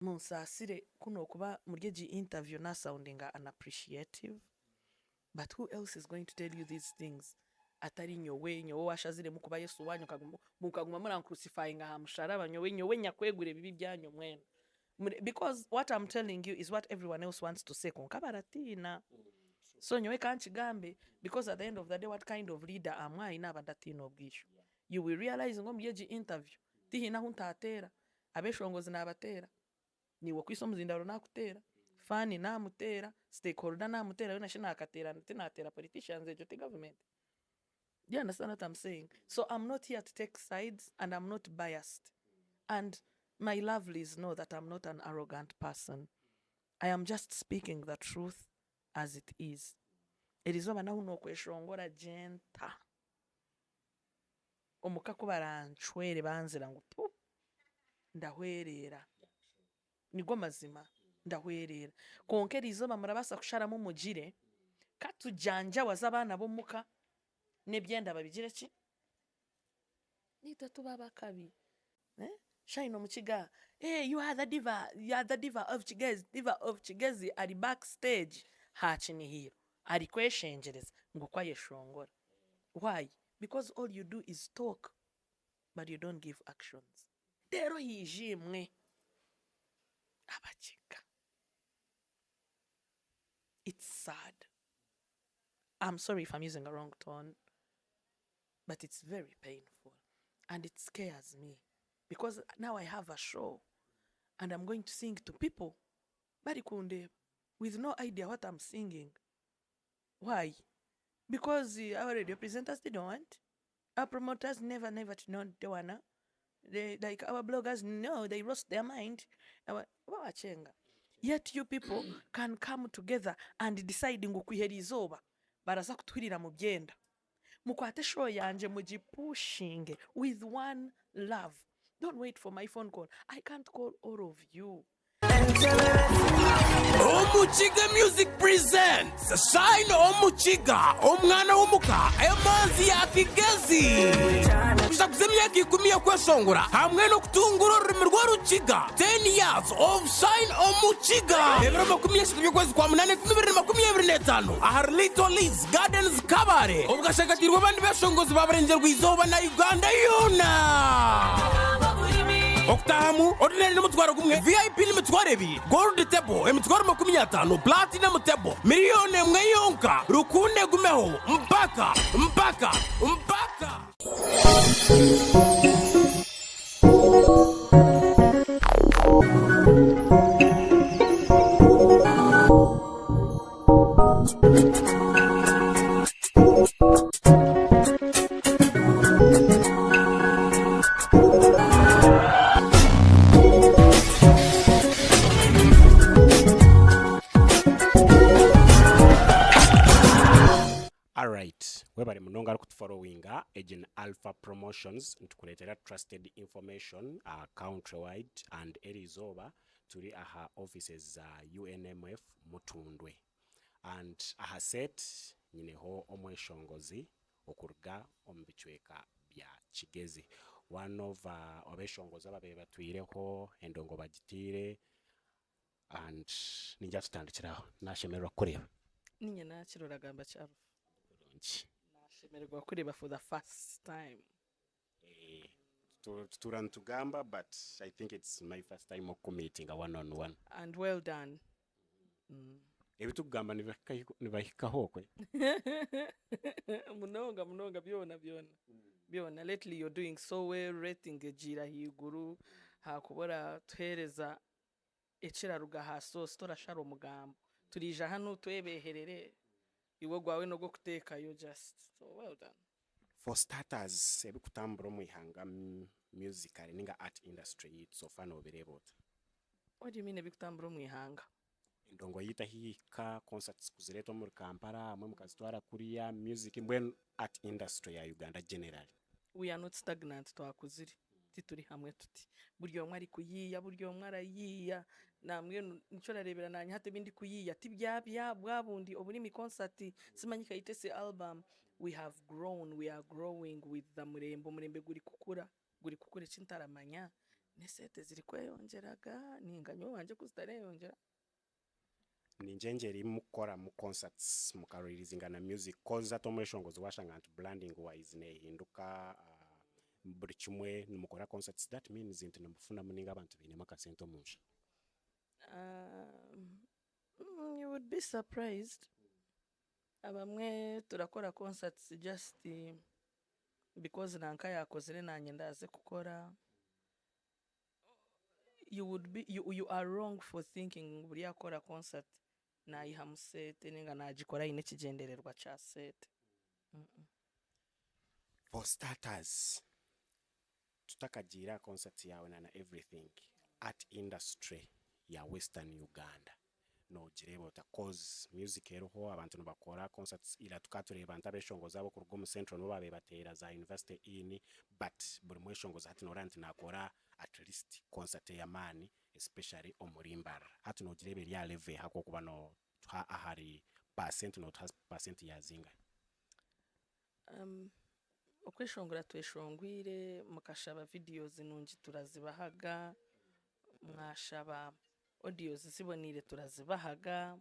munsasire kuno kuba muryeji interview na sounding unappreciative, but who else is going to tell you these things atari nyowe washazire mukuba Yesu wanyu mukaguma muri crucifying aha musharaba nyowe nyakwegure bibi byanyu mwene, because what I'm telling you is what everyone else wants to say konka baratina. So nyowe kanchigambe, because at the end of the day what kind of leader am I na badatina obwisho. You will realize ngo myeji interview tihina huntatera abeshongozi nabatera niwo kwisomuzindaro nakutera fani namutera stakeholder namutera yona shina akatera tinatera politicians ejo te government. Do you understand what I'm saying? So I'm not here to take sides and I'm not biased, and my lovelies know that I'm not an arrogant person. I am just speaking the truth as it is. Erizoba na huno kweshongora genta omukako baranchwere banzira ngo ndahwerera nigo mazima ndahwerera konke erizoba murabasa kusharamo mugire katujanja wazabana bomuka nebyenda babigire ki nita tubaba kabi Shine OMUKIGA, hey, you are the diva of Chigezi at the backstage hachini hiyo ari kweshengereza ngo kwayeshongora. Why? Because all you do is talk but you don't give actions. Dero hijimwe abachika. It's sad. I'm sorry if I'm using a wrong tone, but it's very painful and it scares me. Because now I have a show and I'm going to sing to people barikunde with no idea what I'm singing. Why? Because our radio presenters didn't want. Our promoters never to know they wanna. They like our bloggers no, they lost their mind. Yet you people can come together and decide ngukwihera izoba baraza kutwirira mu byenda. Mukwate show yanje mujipushing with one love. Don't wait for my phone call. I can't call all of you. OMUKIGA Music presents Shine OMUKIGA omwana w'umuka emanzi ya Kigezi bishakuze myaka 10 yo kweshongora hamwe no kutungura ururimi rwa Rukiga 10 years of Shine OMUKIGA ebiro 17 y'ukwezi kwa 8 2025 aha Little Leads Gardens Kabare ubwashakatirwa abandi beshongozi babarengerwa izoba na Uganda yona Oktamu, ordinary n'umutwaro gumwe, VIP n'umutwaro 2, gold table, umutwaro 50, platinum table, miliyoni mwe yonka, rukunde gumeho, mpaka. Webari munonga kutufollowinga agent Alpha Promotions ntukuletera trusted information countrywide and erizoba turi aha offices za UNMF Mutundwe and aha set nyineho omweshongozi okuruga omubichweka bya Kigezi. One of obeshongozi ababe batwireho endongo bagitire and ninja tutandikiraho nashemerwa kureba ninye nakiroragamba cyaro nashemerwa kureba for the first time. Turantugamba, but I think it's my first time of committing a one-on-one. And well done. Ebitugamba nibahikaho kwe. Munonga byona lately you're doing so well, rating gira higuru hakubora thereza ekira rugahaso stora sharo mugambo turija hano twebeherere iwo gwawe no gukuteka you just so well done. For starters ebikutambura mu ihanga musical ninga art industry so fano obirebota. What do you mean ebikutambura mu ihanga? Ndongo yita hika concerts kuzireto muri Kampala amwe mukazitwara kuriya music mbwen art industry ya Uganda generally. We are not stagnant twakuziri tituri hamwe tuti buryo mwari kuyiya buryo mwarayiya namwe nico narebera nanye hate bindi kuyiya tibyabya bwabundi oburi concert simanyika itese album. We have grown, we are growing with the murembe guri kukura cintaramanya nesete ziri kweyongeraga ninganyo wanje kuzitareyongera ninjengeri mukora mu concerts mukaririzinga na music cause atomweshongozi washanga nti branding wise nehinduka buri kimwe nimukora concerts that means nti nimufuna muninga abantu binema kasente omunsha. You would be surprised. Abamwe turakora concerts just because nanka yakozere nanye ndaze kukora. You are wrong for thinking buri yakora concert nayiha musete ninga nagikora ine kigendererwa cha sete. For starters, tutakagira concert yawe na everything art industry ya Western Uganda no jirebota cause music eroho abantu nibakora concerts ila tukatureba ntabeshongoza abo kurugo mu central no babe batera za university in but buri mweshongoza hati no rant nakora at least concert ya mani especially omurimbara hati no jirebe ya level hako kuba no ahari percent no percent ya zinga. Okweshongora tweshongwire mukashaba videos nungi turazibahaga mwashaba audios zibonire turazibahaga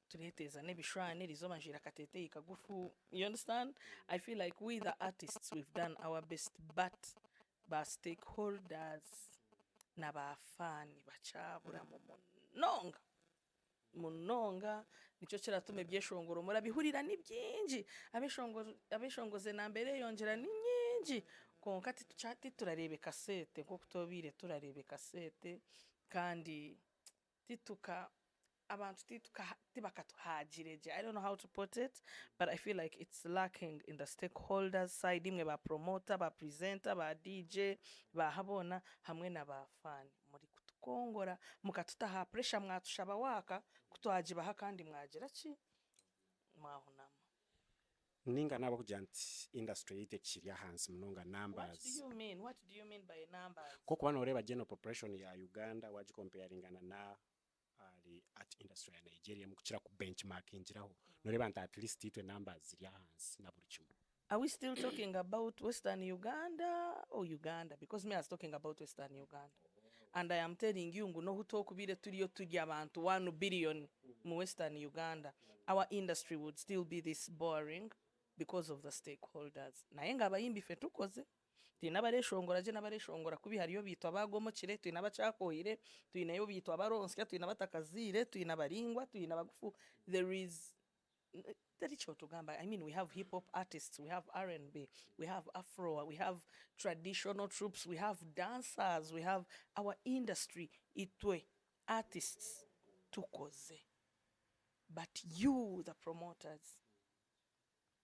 tureteza nebishwane rizo manjira katete ikagufu. You understand? I feel like we the artists we've done our best but ba stakeholders na ba fani bacabura mu munonga nico kiratume byeshongoro murabihurira ni byinji abeshongoze na mbere yongera ni nyinji konka tuchati turarebe kasete nko kutobire turarebe kasete kandi tituka abantu tituka tibakatuhajireje. I don't know how to put it but I feel like it's lacking in the stakeholders side imwe ba promoter ba presenter ba DJ ba habona hamwe na ba fan muri kutukongora mukatutaha pressure mwatushaba waka kutwajibaha kandi mwagira ki mwahunama Ninga nabo kujanti industry ite chiria hansi mnonga numbers. What do you mean by numbers? Koko bano oreba general population ya Uganda waji comparingana na ali at industry ya Nigeria mukukira ku benchmark injiraho noreba nta at least itwe numbers ziri hansi na buri kimwe. Are we still talking about Western Uganda or Uganda? Because me I was talking about Western Uganda. And I am telling you, no who talk video tudio tudia abantu 1 billion mu Western Uganda. Our industry would still be this boring because of the stakeholders. Na yenga abayimbi fe tukoze. Tuina bareshongora je nabareshongora kubi hariyo bitwa bagomo kire tuina bacakohire tuina yo bitwa baronsya tuina batakazire tuina baringwa tuina bagufu. There is I mean, we have hip hop artists, we have R&B, we have Afro, we have traditional troops, we have dancers, we have our industry, itwe, artists, tukoze. But you, the promoters,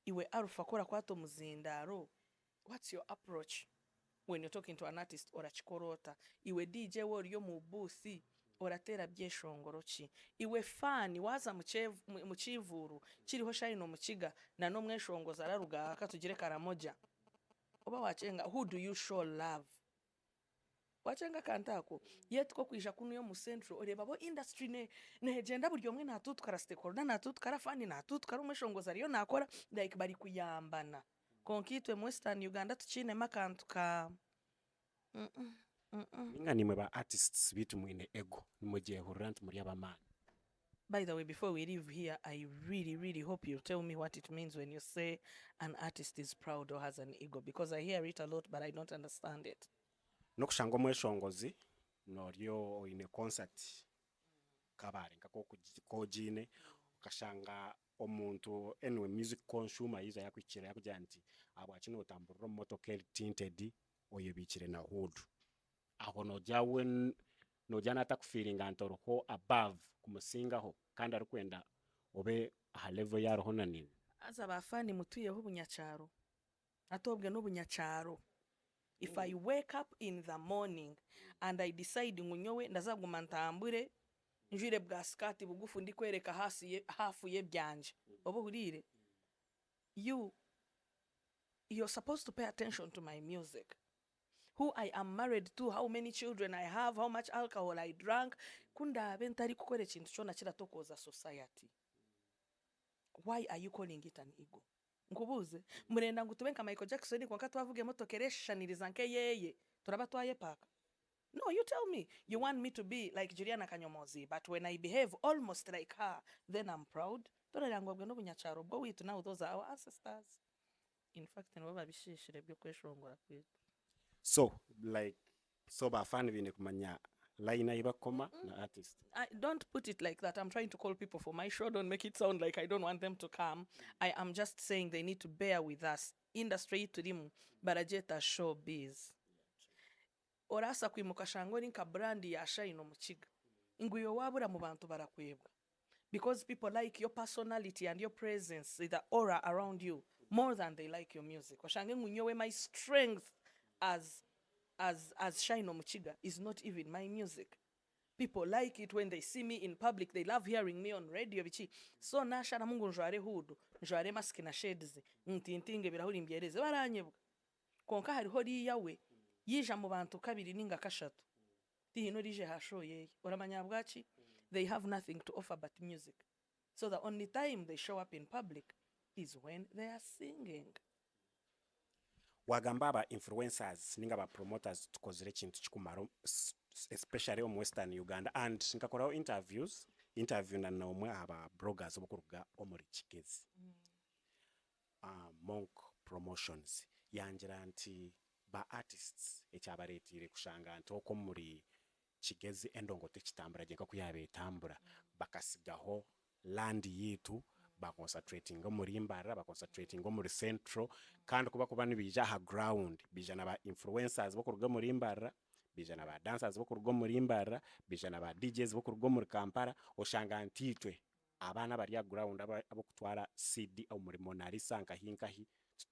iwe arufa kora kwato muzindaro, what's your approach when you're talking to an artist or a chikorota? Iwe DJ woriyo mu boothi, oratera byeshongoro ki iwe fani waza mu kivuru kiriho shine OMUKIGA na no mweshongoza araruga akatugire karamoja oba wacenga who do you show love wacenga kantako yet ko kwisha kunu yo mu central oreba bo industry ne agenda buryo mwe natutukara stakeholder natutukara fani natutukara umweshongoza ariyo nakora like bari kuyambana konkitwe mu Western Uganda tukine makantuka Ninga nimwe ba artists bitu mwine ego nimuje hurant muri abamana. By the way, before we leave here, I really hope you tell me what it means when you say an artist is proud or has an ego, because I hear it a lot but I don't understand it. Nokushango mweshongozi noryo ine concert kabare nkako kujine ukashanga omuntu anyway music consumer yiza yakwikira yakujanti abwakino otambura motokel tinted oyebikire na hood aho nojana atakufiringa ntoroho above kumusingaho kandi arikwenda obe aha level yaroho nanini aza bafani mutuyeho bunyacharo atobwe no bunyacharo. If I wake up in the morning and I decide ngunyowe ndazaguma ntambure njire bwa skati bugufu ndikwereka hasi hafu ye byanje obo hurire you're supposed to pay attention to my music, who I am married to, how many children I have, how much alcohol I drank. Kunda bentari kukore chintu chona chira tokoza society. Why are you calling it an ego? Nkubuze murenda ngutubenka Michael Jackson kwa katu bavuge motokereshaniriza nke yeye turaba twaye paka No, you tell me. You want me to be like Juliana Kanyomozi, but when I behave almost like her, then I'm proud. Torerangwa no bunyacharo bwo witu now those are our ancestors. In fact, no babishishire byo kweshongora kwitu. So like so bafana bine kumanya line ibakoma na artist. I don't put it like that. I'm trying to call people for my show. Don't make it sound like I don't want them to come. I am just saying they need to bear with us. Industry turimu barajeta showbiz. Orasa kwimuka shango ninka brand ya Shine OMUKIGA. Nguyo wabura mu bantu barakwebwa. Because people like your personality and your presence, the aura around you, more than they like your music. Oshange ngunyowe, my strength as Shine OMUKIGA is not even my music. People like it when they see me in public. They love hearing me on radio. Bichi. So nasha na mungu njware hudu. Njware maski na shades. Ntintinge birahuri mbyereze. Baranyebwa. Konka hariho riyawe. Yija mu bantu kabiri ninga kashatu. Tihino rije hashoye. Oramanya bwachi. They have nothing to offer but music. So the only time they show up in public is when they are singing. Wagamba aba influencers ninga ba promoters tukozere kintu kikumaro especially on Western Uganda and nkakoraho interview na nomwe aba bloggers bokuruga omuri Kigezi. Monk Promotions yangira nti ba artists ekyabaretire kushanga nti oko muri Kigezi endongo tekitambura jenka kuyabe etambura bakasigaho land yitu ba concentrating muri Mbara ba concentrating muri Central kandi kuba nibija ha ground bija na ba influencers bokuruga muri Mbara bija na ba dancers bokuruga muri Mbara bija na ba DJs bokuruga muri Kampala oshanga ntitwe abana bari ya ground abo kutwara CD au muri Monalisa nkahinkahi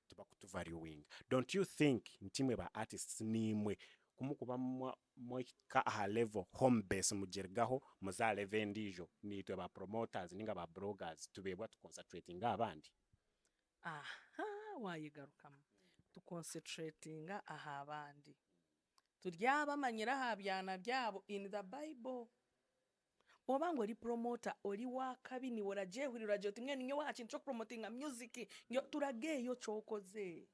tuba kutuvaluing. Don't you think ntimwe ba artists nimwe kumukuba ka aha level home base mujergaho muza level ndijo nitwe ba promoters ninga ba bloggers tubebwa to concentrating abandi? Aha, wayigarukamo to concentrating aha abandi turyaba manyira habyana byabo in the Bible. Obango ori promoter ori wakabi ni woraje hurira joti mwe ninyo wakintu promoting music nyo turage yo chokoze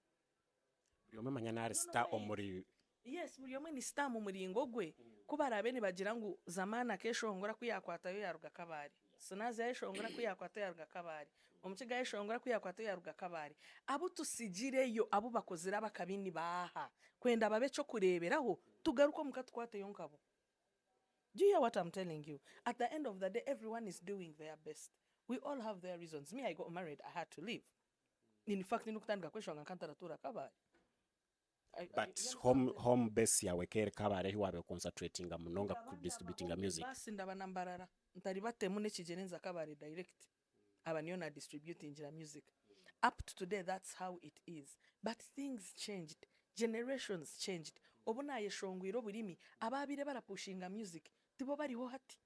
yo manya na star omuri. Yes, buri yomwe ni star mu muringo gwe kubara bene bagira ngo zamana keshongora kuyakwata yo yaruga kabari sinaze yeshongora kuyakwata yaruga kabari OMUKIGA yeshongora kuyakwata yaruga kabari abo tusigireyo abo bakozera bakabini baha kwenda babe cyo kureberaho tugaruko mukatwate yonkabo. Do you hear what I'm telling you? At the end of the day, everyone is doing their best. We all have their reasons. Me, I got married. I had to leave. In fact, but home base ya wekere kabare hiwabe concentrating munonga ku distributing music. Basi ndabanambarara. Ntari batemu nekigenza kabare direct. Abaniyo na distributing music. Up to today, that's how it is. But things changed. Generations changed. Obuna yeshongwiro burimi ababire barapushinga music. Tibo bariho hati.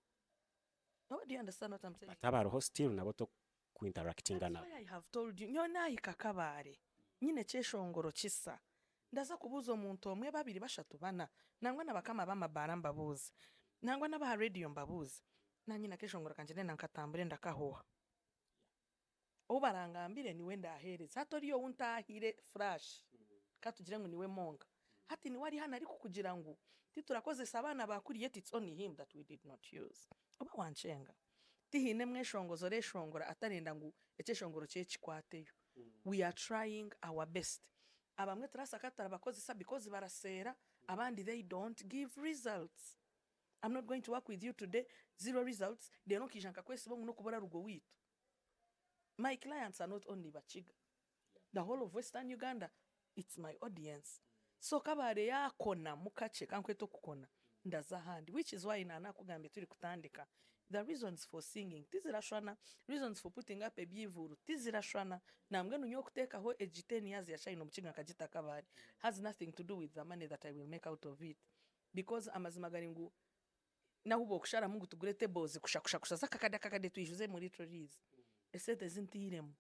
No, do you understand what I'm saying? Batabaroho still nabo to ku interacting na. I have told you. Nyona ikakabare. Nyine cheshongoro chisa. Ndaza kubuza omuntu omwe babiri bashatu bana. Nangwa nabakama bamabara mbabuze. Nangwa nabaha radio mbabuze. Na nyina keshongoro kanje nena nkatambure ndakahoha. Obarangambire niwe ndahereza. Hatoriyo untahire flash. Katugire ngo niwe monga. Hati ni wari hana ariko kugira ngo titurakoze sabana bakuriye it's only him that we did not use. Oba wanchenga. Tihine mweshongozo reshongora atarenda ngo ekeshongoro cye kikwateyo. We are trying our best. Abamwe turasakatara bakoze sa because barasera abandi they don't give results. I'm not going to work with you today, 0 results. They no kijanka kwesi bo no kubora rugo witu. My clients are not only Bachiga. The whole of Western Uganda, it's my audience. So kabare yakona mukache kankweto kukona ndaza handi, which is why nana kugambe turi kutandika the reasons for singing tizirashwana, reasons for putting up a byivuru tizirashwana. Namwe nunyo kuteka ho age 10 years ya Shine OMUKIGA kajita kabare has nothing to do with the money that I will make out of it, because amazimagaringu na hubo kushara mungu tugure tables kushakusha zakakada kakade tuijuze muri trolleys esete zintiremu.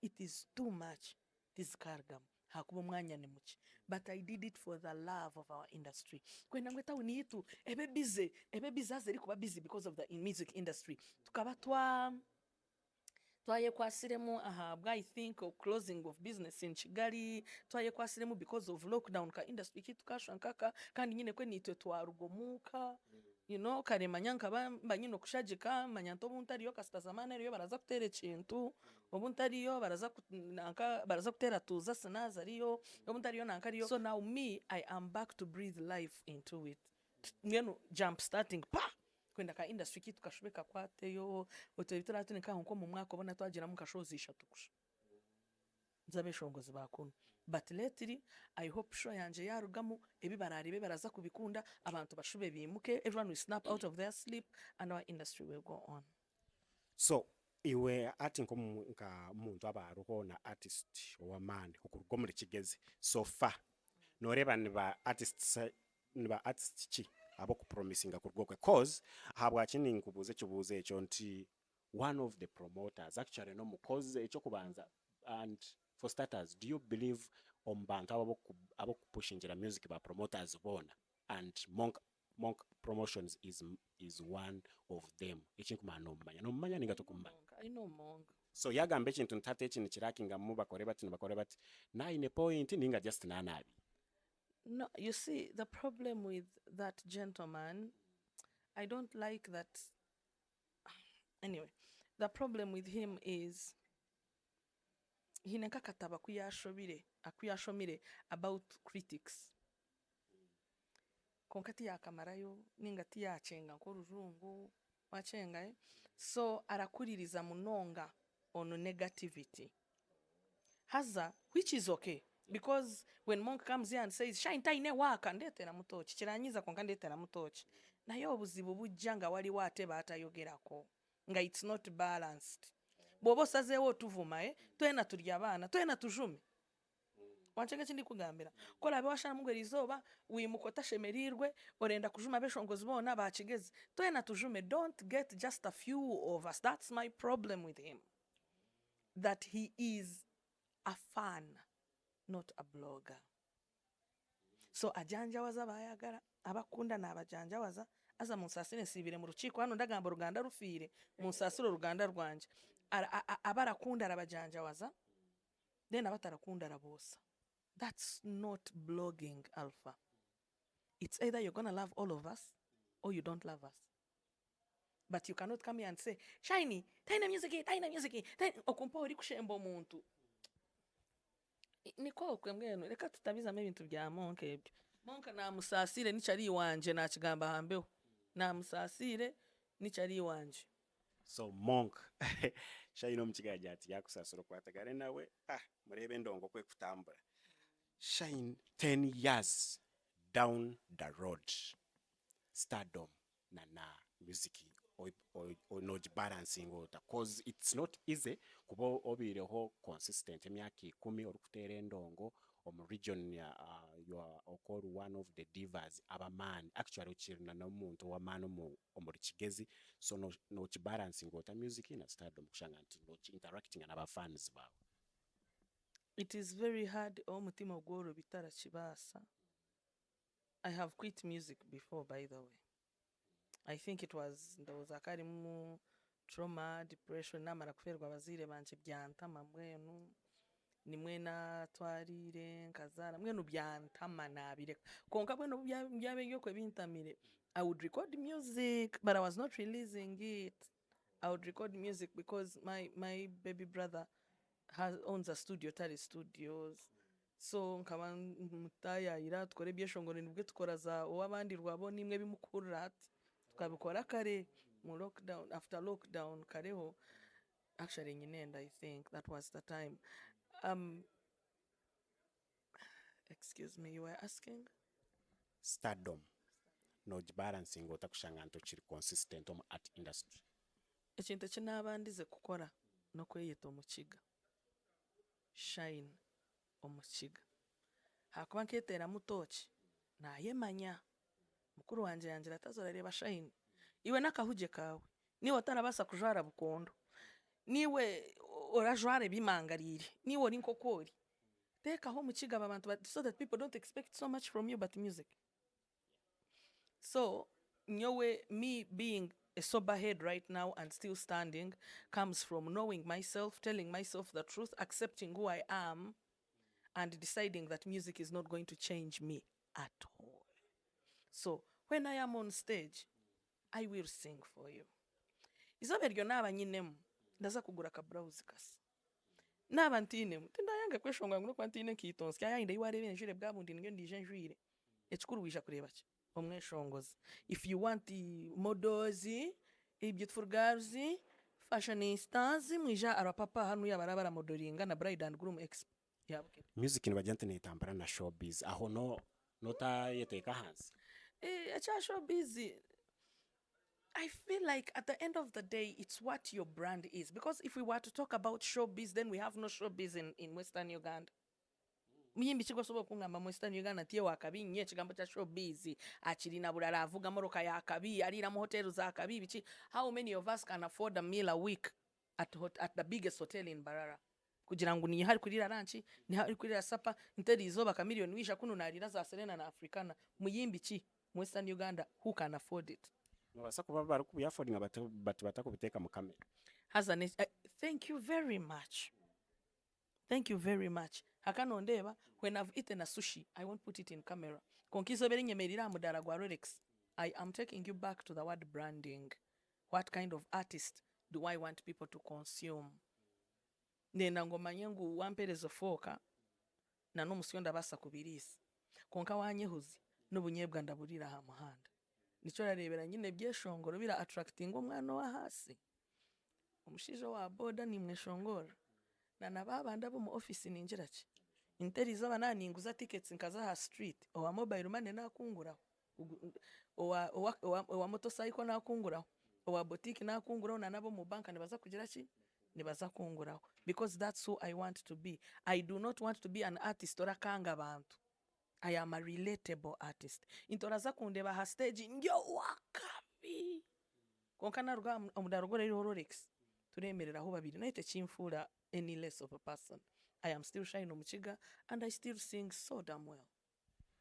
It is too much. This kargam hakuba mwanya ni muchi, but I did it for the love of our industry. Kwenda ngweta unitu ebe bize azeri kuba busy because of the music industry. Tukaba twayekwasiremu ahabwa I think closing of business in Kigali, twayekwasiremu because of lockdown ka industry kitu kashankaka kandi nyine kwe nitwe twarugomuka you know kare manya nkaba mba nyine okushagika manya nto obuntu ariyo kasita zamana ariyo baraza kutera ekintu obuntu ariyo baraza kutera tuza sinaza ariyo obuntu ariyo nanka ariyo. So now me I am back to breathe life into it, jump starting pa kwenda ka industry kitu kashubeka kwateyo otebitara tunika nko mu mwaka obona twagira mu kashozi 3 kusha nzabeshongozi bakuno. But lately I hope show yanje yarugamu ebi bararibe baraza kubikunda abantu bashube bimuke, everyone will snap out of their sleep and our industry will go on. So iwe ati nko muntu abaruho na artist owamani okurugo muri Kigezi so far noreba niba artists chi abo kupromisinga kurugokwe cause habwa kini nkubuze kibuze ekyo nti one of the promoters actually no mukoze ekyo kubanza. And for starters, do you believe ombantu abo kupushingira music ba promoters bona, and Monk Promotions is one of them? Ekinkumanya no mmanya ninga tukumanya. I know Monk. So yagambe ekintu ntate ekintu kirakinga mu bakore bati na ine point ninga just nanabi. No, you see, the problem with that gentleman, I don't like that. Anyway, the problem with him is hineka kataba akuyashomire about critics. Konkati yakamarayo ningati yachenga ko rujungu wachenga so arakuririza munonga on negativity haza, which is okay. Because when Monk comes here and says shine taine waka ndetera mutochi kiranyiza konka ndetera mutochi nayo obuzibu bujjanga wali wate batayogerako nga it's not balanced. Bobo sazewo tuvuma twena turya abana twena tujume wanchenge kindi kugambira kola abe washana mugwera izoba wimukota shemerirwe orenda kujuma beshongozi bona bakigeze twena tujume. Don't get just a few of us. That's my problem with him, that he is a fan, not a blogger. So ajanjawaza bayagara abakunda nabajanjawaza aza munsasire sibire mu rukiko hano ndagamba Ruganda rufire munsasiro Ruganda rwanje abarakunda arabajanjawaza then abatarakunda arabosa. That's not blogging, Alpha. It's either you're gonna love all of us or you don't love us. But you cannot come here and say shiny taina music okumpa uri kushembo muntu niko kwembweno reka tutabiza ibintu bya Monk ebyo. Monk na musasire nicari wanje na kigamba hambeho na musasire nicari wanje. So Monk shine omukigaja ati yakusasura kwatagare nawe murebe ndongo kwe kutambura shine 10 years down the road stardom na music or not balancing order, cause it's not easy kuba obireho consistent emyaka 10 orukutera endongo omu region ya you are one of the divas abaman actually uchirina na umuntu wamano omu Kigezi. So no balancing order music na stardom kushanga nti no interacting na fans bawe. It is very hard omutima gworo bitara kibasa. I have quit music before, by the way. I think there was a karimu trauma, depression, namara kuferwa bazire banje byantama mwenu nimwe na twarire nkazara mwenu byantama nabireka konka bweno byabengyo kwe bintamire. I would record music but I was not releasing it. I would record music because my baby brother owns a studio, Tari Studios. So nkaba mutaya ira tukore byeshongore nibwe tukora za wabandi rwabo nimwe bimukurura tukabikora kare mu lockdown, after lockdown kareho actually nyinenda. I think that was the time. Excuse me, you were asking? Stardom no balancing otakushanga nto kiri consistent omu art industry. Ekintu kinabandize kukora no kweyita OMUKIGA shine OMUKIGA hakuba nketera mutoki nayemanya mukuru wanje yangira tazorareba shine iwe nakahuje kawe niwe otarabasa kujwara bukondo niwe orajware bimangarire niwe ori nkokori tekaho OMUKIGA abantu so that people don't expect so much from you but music. So nyowe me being a sober head right now and still standing comes from knowing myself, telling myself the truth, accepting who I am, and deciding that music is not going to change me at all. So when I am on stage, I will sing for you. Izobe ryo naba nyinemu ndaza kugura ka blouse kasa. Naba ntinemu tindayanga kweshonga ngo kwa ntine kitonse kya yinde iwarebe njire bwabundi ngo ndije njwire. Ekikuru wisha kureba ki omweshongozi. If you want the models, beautiful girls, fashionistas, mwija arapapa hanu yabarabara modelinga na bride and groom expo. Yabuke. Music ni bagente netambara na showbiz aho nota yeteka hansi. Echa showbiz, I feel like at the end of the day, it's what your brand is. Because if we were to talk about showbiz, then we have no showbiz in Western Uganda. Muyimbi chiko sobo kungamba mu Western Uganda tiye wakabi nye chigambo cha showbiz achiri na bulala avuga moroka ya akabi alira mu hotel za akabi bichi. How many of us can afford a meal a week at the biggest hotel in Barara? Kugira ngo ni hari kurira lunch, ni hari kurira supper, nteri izoba ka million wisha kuno narira za Serena na Africana. Muyimbi chi mu Western Uganda, who can afford it? Nobasa kuba bari ku affording batakubiteka mu kamera. Thank you very much. Thank you very much. Hakano ndeba, when I've eaten a sushi, I won't put it in camera. Konkizo beri nyemerira mudara gwa Rolex. I am taking you back to the word branding. What kind of artist do I want people to consume? Nenda ngoma nyengu wamperezo foka na n'umusyonda basa kubirisa. Konka wanyehuzi n'ubunyebwa ndaburira ha muhanda. Nico rarebera nyine byeshongoro bira attracting umwana wa hasi. Umushijo wa boda ni mweshongoro. Na nababanda bo mu office ninjira ki. Interi zo banani nguza tickets nkaza ha street. Owa mobile money nakungura. Owa motorcycle nakungura. Owa boutique nakungura na nabo mu bank nibaza kugira ki. Nibaza kungura. Because that's who I want to be. I do not want to be an artist ora kanga abantu. I am a relatable artist. Intoraza kundeba ha stage ngyo wakabi. Konkana ruga omudarogore Rolex. Turemerera aho babiri naite chimfura any less of a person. I am still shy no OMUKIGA and I still sing so damn well.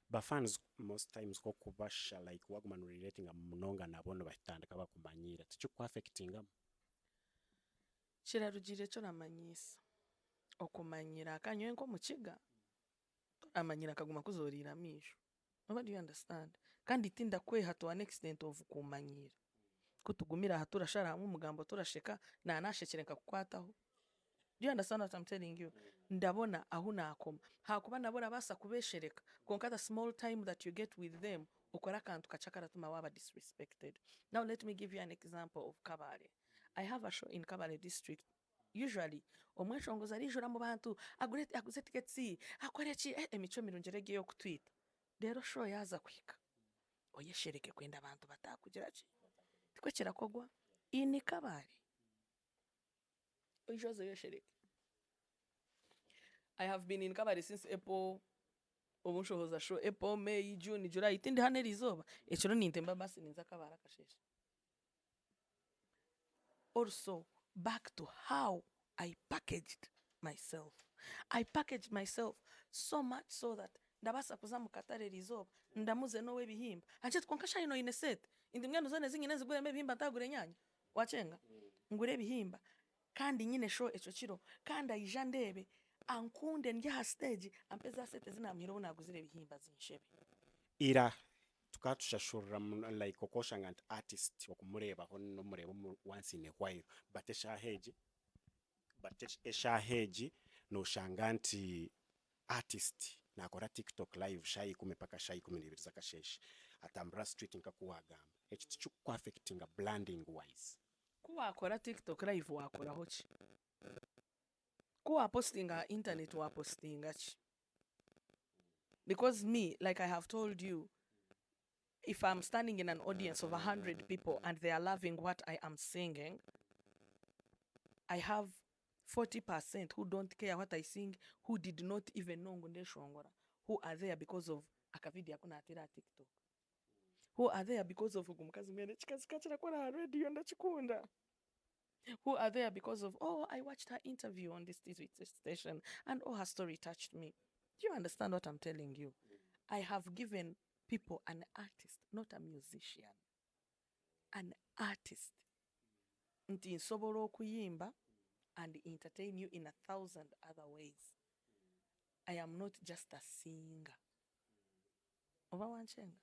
But fans most times go kubasha like wagman relating munonga nabono batandika bakumanyira. Ticho ku affecting am. Kirarugire cyo namanyisa. Okumanyira akanyo enko OMUKIGA. Amanyira kaguma kuzorira misho. What do you understand? Kandi tinda kweha to an extent of kumanyira. Kutugumira haturashara hamwe umugambo turasheka na anashekerenka kukwataho. Do you understand what I'm telling you? Ndabona aho nakoma. Hakuba nabona basa kubeshereka. Konka the small time that you get with them, ukora kantu kachakara tuma waba disrespected. Now let me give you an example of Kabale. I have a show in Kabale district. Usually, omweshongoza rijura mu bantu aguze tickets akoreki emico mirungerege yo kutwita. Rero show yaza kwika. Oyeshereke kwenda abantu batakugira ki. Tikwe kirakogwa ini Kabale. I have been in Kabale since April. Omushohoza show April, May, June, July. Tindi hane rizoba. Echiro nintemba basi ninza Kabale kasheshe. Also, back to how I packaged myself. I packaged myself so much so that ndabasa kuzamu katare rizoba. Ndamuze nowe bihimba. Anje tkonkasha ino ineset. Indi mwana zone zingine zigure bihimba ntagure nyanya. Wachenga. Ngure bihimba. Kandi nyine show echo kiro kandi ayija ndebe ankunde ndya ha stage ampeza sete zinamhiro naguzire bihimba zinshebe Ira tukatushashurira like okoshanga ant artist okumureba ho no mureba once in a while but eshaheji no shanganti artist nakora TikTok live shayi kumepaka shayi 12 zakasheshe atambra street nkakuwagamba echo tichu affecting a branding wise. Kuwa akora TikTok live wakora hochi. Kuwa postinga internet wa postinga chi. Because me, like I have told you, if I'm standing in an audience of 100 people and they are loving what I am singing, I have 40% who don't care what I sing, who did not even know ngunde shongora, who are there because of akavidia kuna atira TikTok. Who are there because of ugumukazi mwene chikazikachira kwa radio ndachikunda. Who are there because of, oh, I watched her interview on this station and oh, her story touched me. Do you understand what I'm telling you? I have given people an artist, not a musician. an artist nti nsobola okuyimba and entertain you in 1,000 other ways. I am not just a singer. Oba wanchenga?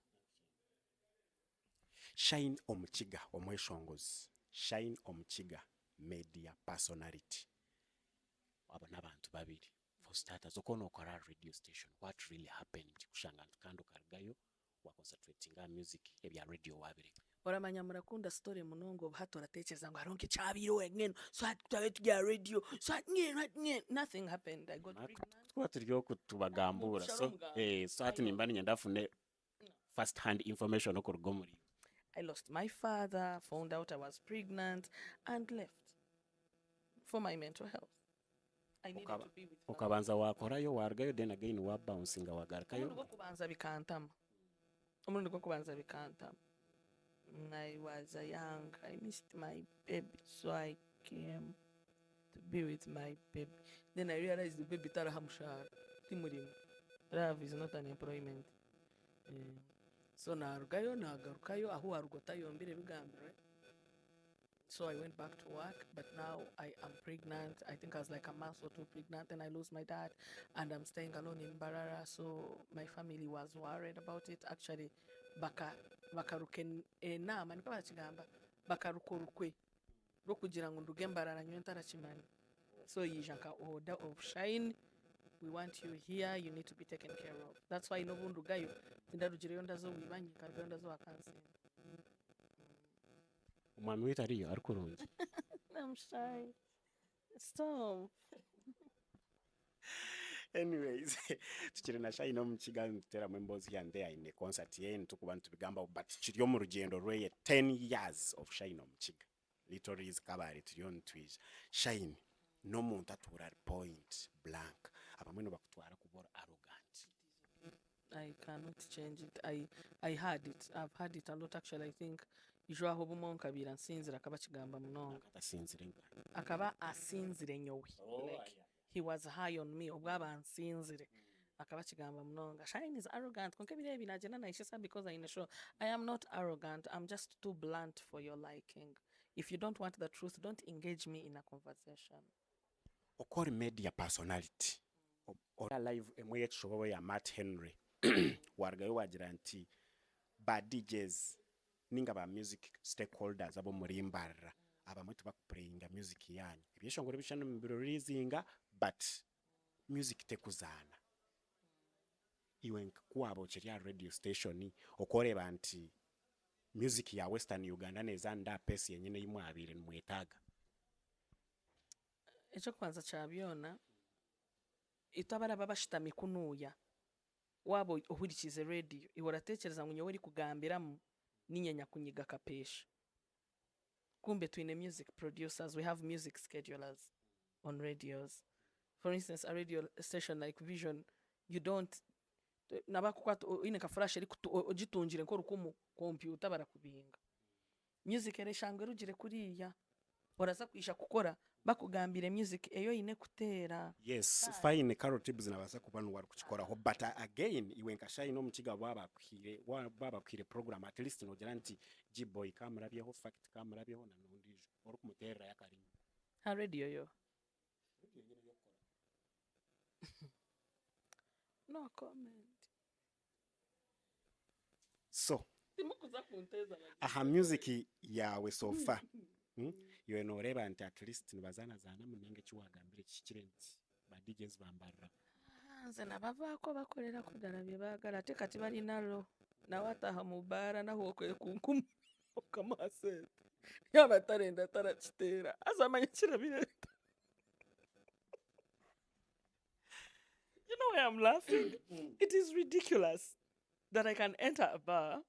Shine OMUKIGA omweshongozi. Shine OMUKIGA media personality. Abo n'abantu babiri. For starters, okona okora radio station. What really happened? Kushanga ntukando karigayo wa concentrating on music ebya radio wabire. Oramanya murakunda story munongo hato aratekereza ngo aronke cyabiro wengene so tutabe tujya radio so nothing happened. I got pregnant. Kwa turyo kutubagambura so so hati nimbani nyandafune first hand information okurugo muri. I lost my father, found out I was pregnant and left for my mental health. I needed to be with family. Okabanza wakorayo wargayo then again wa bouncing wagarkayo. Omuntu kubanza bikantama. I was young. I missed my baby, so I came to be with my baby. Then I realized the baby taraha mushahara. Timurimu. Love is not an employment. So nagarukayo aho warugotayo mbere bigambire. So I went back to work, but now I am pregnant. I think I was like a month or two pregnant, and I lost my dad, and I'm staying alone in Barara. So my family was worried about it. Actually, bakaruke nama niko bakigamba bakarukorukwe rwo kugira ngo nduge Mbarara nyo ntarakimani. So yijanka order of Shine, we want you here, you need to be taken care of. That's why no bundugayo ndarugireyo ndazo wibanyi kargayo ndazo akanse. Umwami witariyo arukurungi. I'm shy. Stop. Anyways, tukiri na Shine OMUKIGA ntera membozi yande ine concert ye ntukubantu bigamba but kiriyo mu rugendo rwe 10 years of Shine OMUKIGA. Literally is kabari turiyo ntwije. Shine no muntu atura point blank. Abamwe no bakutwara kubora arrogant. I cannot change it. I had it. I've had it a lot actually. I think ijwa hobo monkabira nsinzira akaba kigamba munonga. Akaba asinzire nyowe. Like he was high on me obwaba nsinzire. Akaba kigamba munonga. Shine is arrogant. Konke birebi najena na ishesa because I in a show. I am not arrogant. I'm just too blunt for your liking. If you don't want the truth, don't engage me in a conversation. Okori media personality. Or live emwe yetshobo ya Matt Henry. Wargayo wagira nti ba DJs ninga ba music stakeholders abo muri Mbarara abamwe tubakuplayinga music yanyu ibyeshongore bishano mu birorizinga but music tekuzana iwe kwabo kiriya radio station okoreba nti music ya Western Uganda neza nda pesi yenyine yimwabire mwetaga echo kwanza chabyona itabara babashitami kunuya wabo ohurikize radio ihoratekereza ngo nyowe ri kugambiramu ninyanya kunyiga kapesha. Kumbe twine music producers, we have music schedulers on radios. For instance, a radio station like Vision, you don't nabakukwato ine ka flash eri ogitungire nko rukumu computer barakubinga. Music ere shangwe rugire kuriya. Oraza kwisha kukora bakugambire music eyo ine kutera. Yes, fine carrot tips nabasa kubanu wari kukikora ho but again iwe nka Shine OMUKIGA babakwire program at least no garanti G-boy kamera byeho fact kamera byeho na nondijo ori kumutera yakari Ha radio yo. No comment. So Timukuza kunteza aha music yawe so far iwe noreba nti at least nibazana zana munenge kiwagambire kikirenzi ba DJs bambarira nze nabavaako bakolera kudala bye baagala ate kati bali nalo nawataha mu bbaara naho kwekunkumu okamasente yaba talenda tarakiteera azamanya kirabireta. You know why I'm laughing? It is ridiculous that I can enter a bar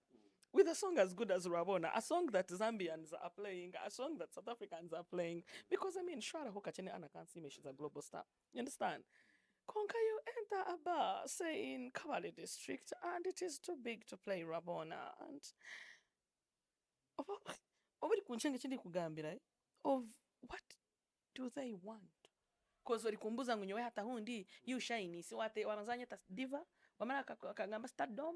with a song as good as Rabona, a song that Zambians are playing, a song that South Africans are playing, because I mean, Shara Hokachene Anna can't see me, she's a global star. You understand? Konka, you enter a bar, say in Kabale district, and it is too big to play Rabona, and of what do they want? Because walikumbuza ngunyowe hata hundi you Shine si wate wamanzanya ta diva wamara kagamba stardom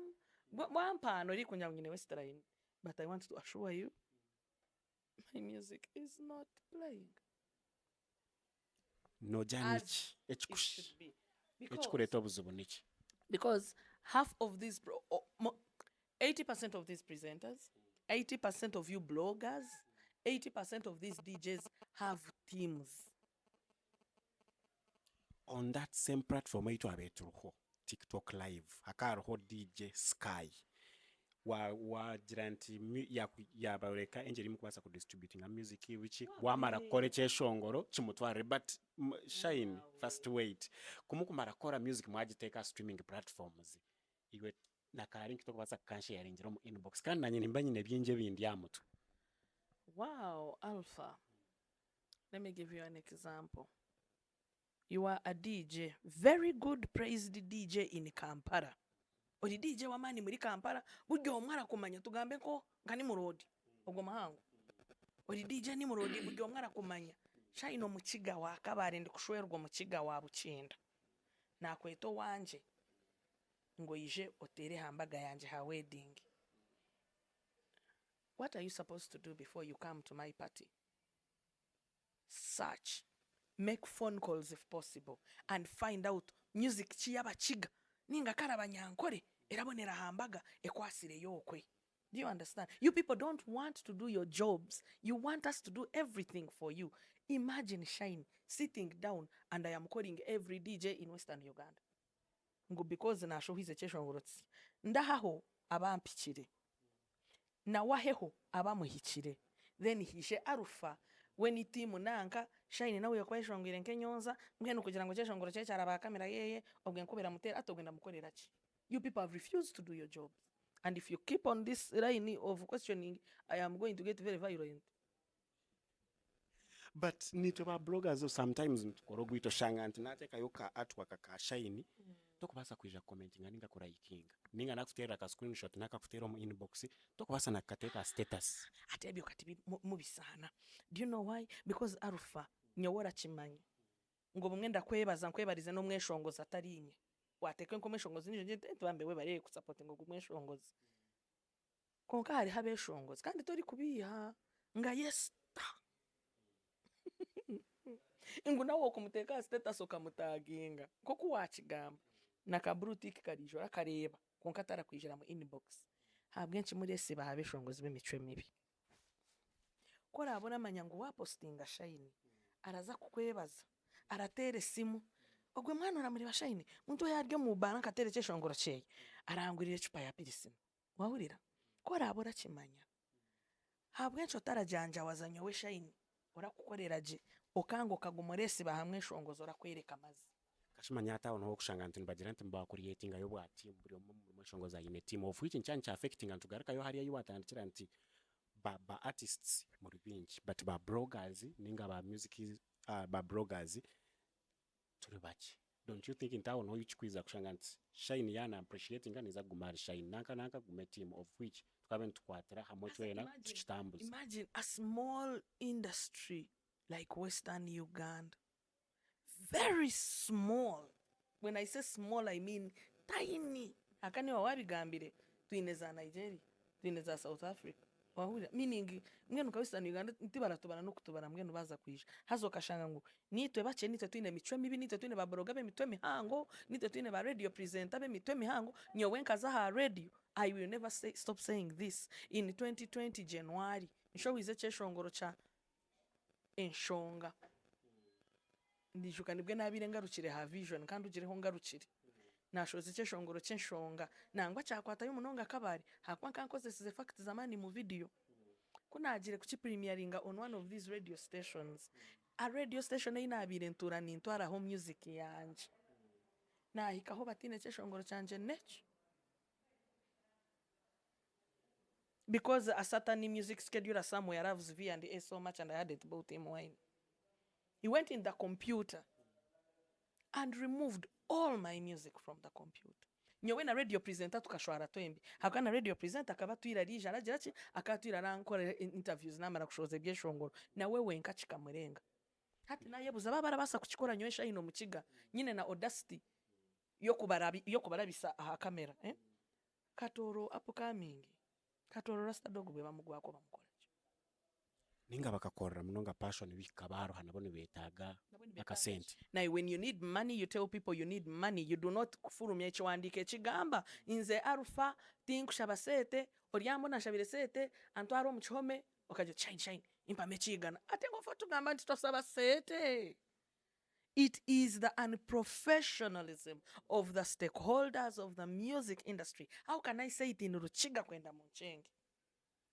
wampano ri kunya nyine western, but I want to assure you my music is not playing. nojani As it should be. ekikuleeta obuzibu niki? Because half of these 80% of these presenters, 80% of you bloggers, 80% of these DJs have teams. On that same platform eitu abeturuho TikTok live hakaruho DJ Sky wagira nti yabaleka engeri mukubasa ku distributing music which wamara kukora ekyeshongoro kimutware but Shine first wait kumukumara kora music mwagiteeka streaming platforms iwe nakari kitokubasa kansharingira mu inbox kandi nanye nimba nyine byinje bindi amutu. Wow, Alpha. Let me give you an example. You are a DJ, very good praised DJ in Kampala. Ori DJ wa mani muri Kampala, buryo mwara kumanya tugambe ko ngani murodi. Ogwo mahango. Ori DJ ni murodi buryo mwara kumanya. Shine OMUKIGA wa kabare ndi kushwerwa OMUKIGA wa Bukinda. Nakweto wanje ngo yije otere hambaga yanje ha wedding. What are you supposed to do before you come to my party? Search. Make phone calls if possible and find out music chiyabakiga ninga karabanyankore erabonera hambaga ekwasire yokwe. Do you understand? You people don't want to do your jobs. You want us to do everything for you. Imagine Shine sitting down and I am calling every DJ in Western Uganda. Ngo because na show hize cheshongorotsi. Ndahaho abampikire. Na waheho abamuhikire. Then hishe arufa when itimu nanka Shine nawe yakweshongire nkenyonza mbwenu kugira ngo cyeshongoro cye cyaraba kamera yeye obwe nkubera mutera atogenda mukorera ki. You people have refused to do your jobs, and if you keep on this line of questioning, I am going to get very violent. But nitoba bloggers sometimes ntukorogwito shanga ntinateka yoka artwork ka Shine tokubasa kuija commenting aninga kuraikinga ninga nakutera ka screenshot nakakutera mu inbox tokubasa nakateka status Atebyo kati mubisana. Do you know why? Because Alpha nyowora kimanyi ngo bumwenda kwebaza nkwebarize no mweshongoza atarinye wateke nko mweshongoza nije ntibambe we bari ku support ngo kumweshongoza konka hari habeshongoza kandi tori kubiha nga yes ingu nawo kumuteka status okamutaginga koko wakigamba nakabrutik karijo akareba konka atarakwijira mu inbox habwenshi muri ese bahabeshongoza b'imico mibi ko rabona amanyango wapostinga Shine araza kukwebaza aratere simu ogwe mwana uramuri Shine muntu yaryo mu banka atere cyeshongoro cyeye arangurire cupa ya pirisimu wahurira ko rabora kimanya habwenshi otarajanja wazanyo we Shine orakukorera je okango kagumoresi bahamwe shongozo orakwereka amazi kashimanya ata ono okushanga nti bagira nti mba creating ayo bwati buri mu shongoza ine team of which nchancha affecting antu garaka yo hariya yuwatandikira nti ba artists muri bingi but ba bloggers ninga ba music ba bloggers turi baki. Don't you think in town no yichikwiza kushanga nti Shine yana appreciating aniza gumari Shine nanka gume team of which tukabe ntukwatira hamwe twena tukitambuza. Imagine a small industry like Western Uganda, very small. When I say small, I mean tiny. Akani wabigambire twineza Nigeria, twineza South Africa. Wahurira meaning mwenu ka Western Uganda ntibaratubana no kutubana mwenu baza kwisha hazo kashanga ngo nitwe bace nitwe twine mitwe mibi nitwe twine baboroga be mitwe mihango nitwe twine ba radio presenter be mitwe mihango nyowe nkaza ha radio. I will never stop saying this. In 2020 January nsho wize cyeshongoro cha enshonga ndijuka nibwe nabire ngarukire ha vision kandi ugireho ngarukire nashoze cyeshongoro cy'enshonga nangwa cyakwata y'umunonga kabari hakwa kankoze size fact zamani mu video kunagire kuki premieringa on one of these radio stations. A radio station inabire ntura nintwara home music yanje nahikaho batine cyeshongoro cyanje nece because a certain music scheduler somewhere loves V and A so much and I had it bought him wine. He went in the computer and removed all my music from the computer. Nyowe na radio presenter tukashwara twembi hakana radio presenter akaba twirarije aragira ki akatwira rankora interviews namara kushoze byeshongoro na wewe nkachika murenga hati naye buza babara basa kukikora nyowe Shine OMUKIGA nyine na audacity yo kubarabisa aha kamera Katoro upcoming Katoro rasta dog bwe bamugwako bamukola ninga bakakorera munonga passion bikabaroha nabo nibetaaga akasente. Now, when you need money, you tell people you need money. You do not kufurumya ekiwandiiko ekigamba nze Alpha tinkushaba sente oryambo nashabire sente antwara omu kihome okagira shine impamu ekiigana ate ngofa tugamba nti tosaba sente. It is the unprofessionalism of the stakeholders of the music industry. How can I say it in Ruchiga kwenda munchenge?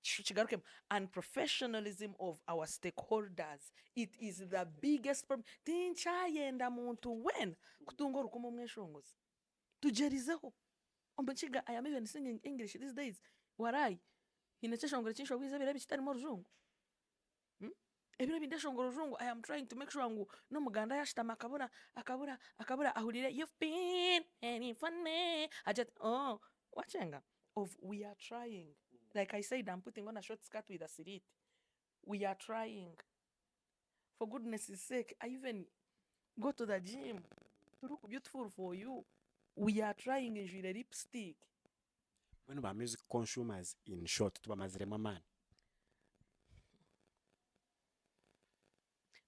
Chigarukemu. Unprofessionalism of our stakeholders. It is the biggest problem. Tinchayenda muntu when kutunga orukumu mweshongozi. Tujerizeho. Omuchiga, I am even singing English these days. Warai. Hinecheshongore chinshogwize bire bichitari mu ruzungu. Ebiro bindeshongora ruzungu. I am trying to make sure ngu no muganda yashitama akabura ahurire you've been any funny. I just wachenga of we are trying. Like I said, I'm putting on a short skirt with a sirit. We are trying. For goodness sake, I even go to the gym to look beautiful for you. We are trying in jewelry lipstick. When about music consumers in short tuba mazirema man.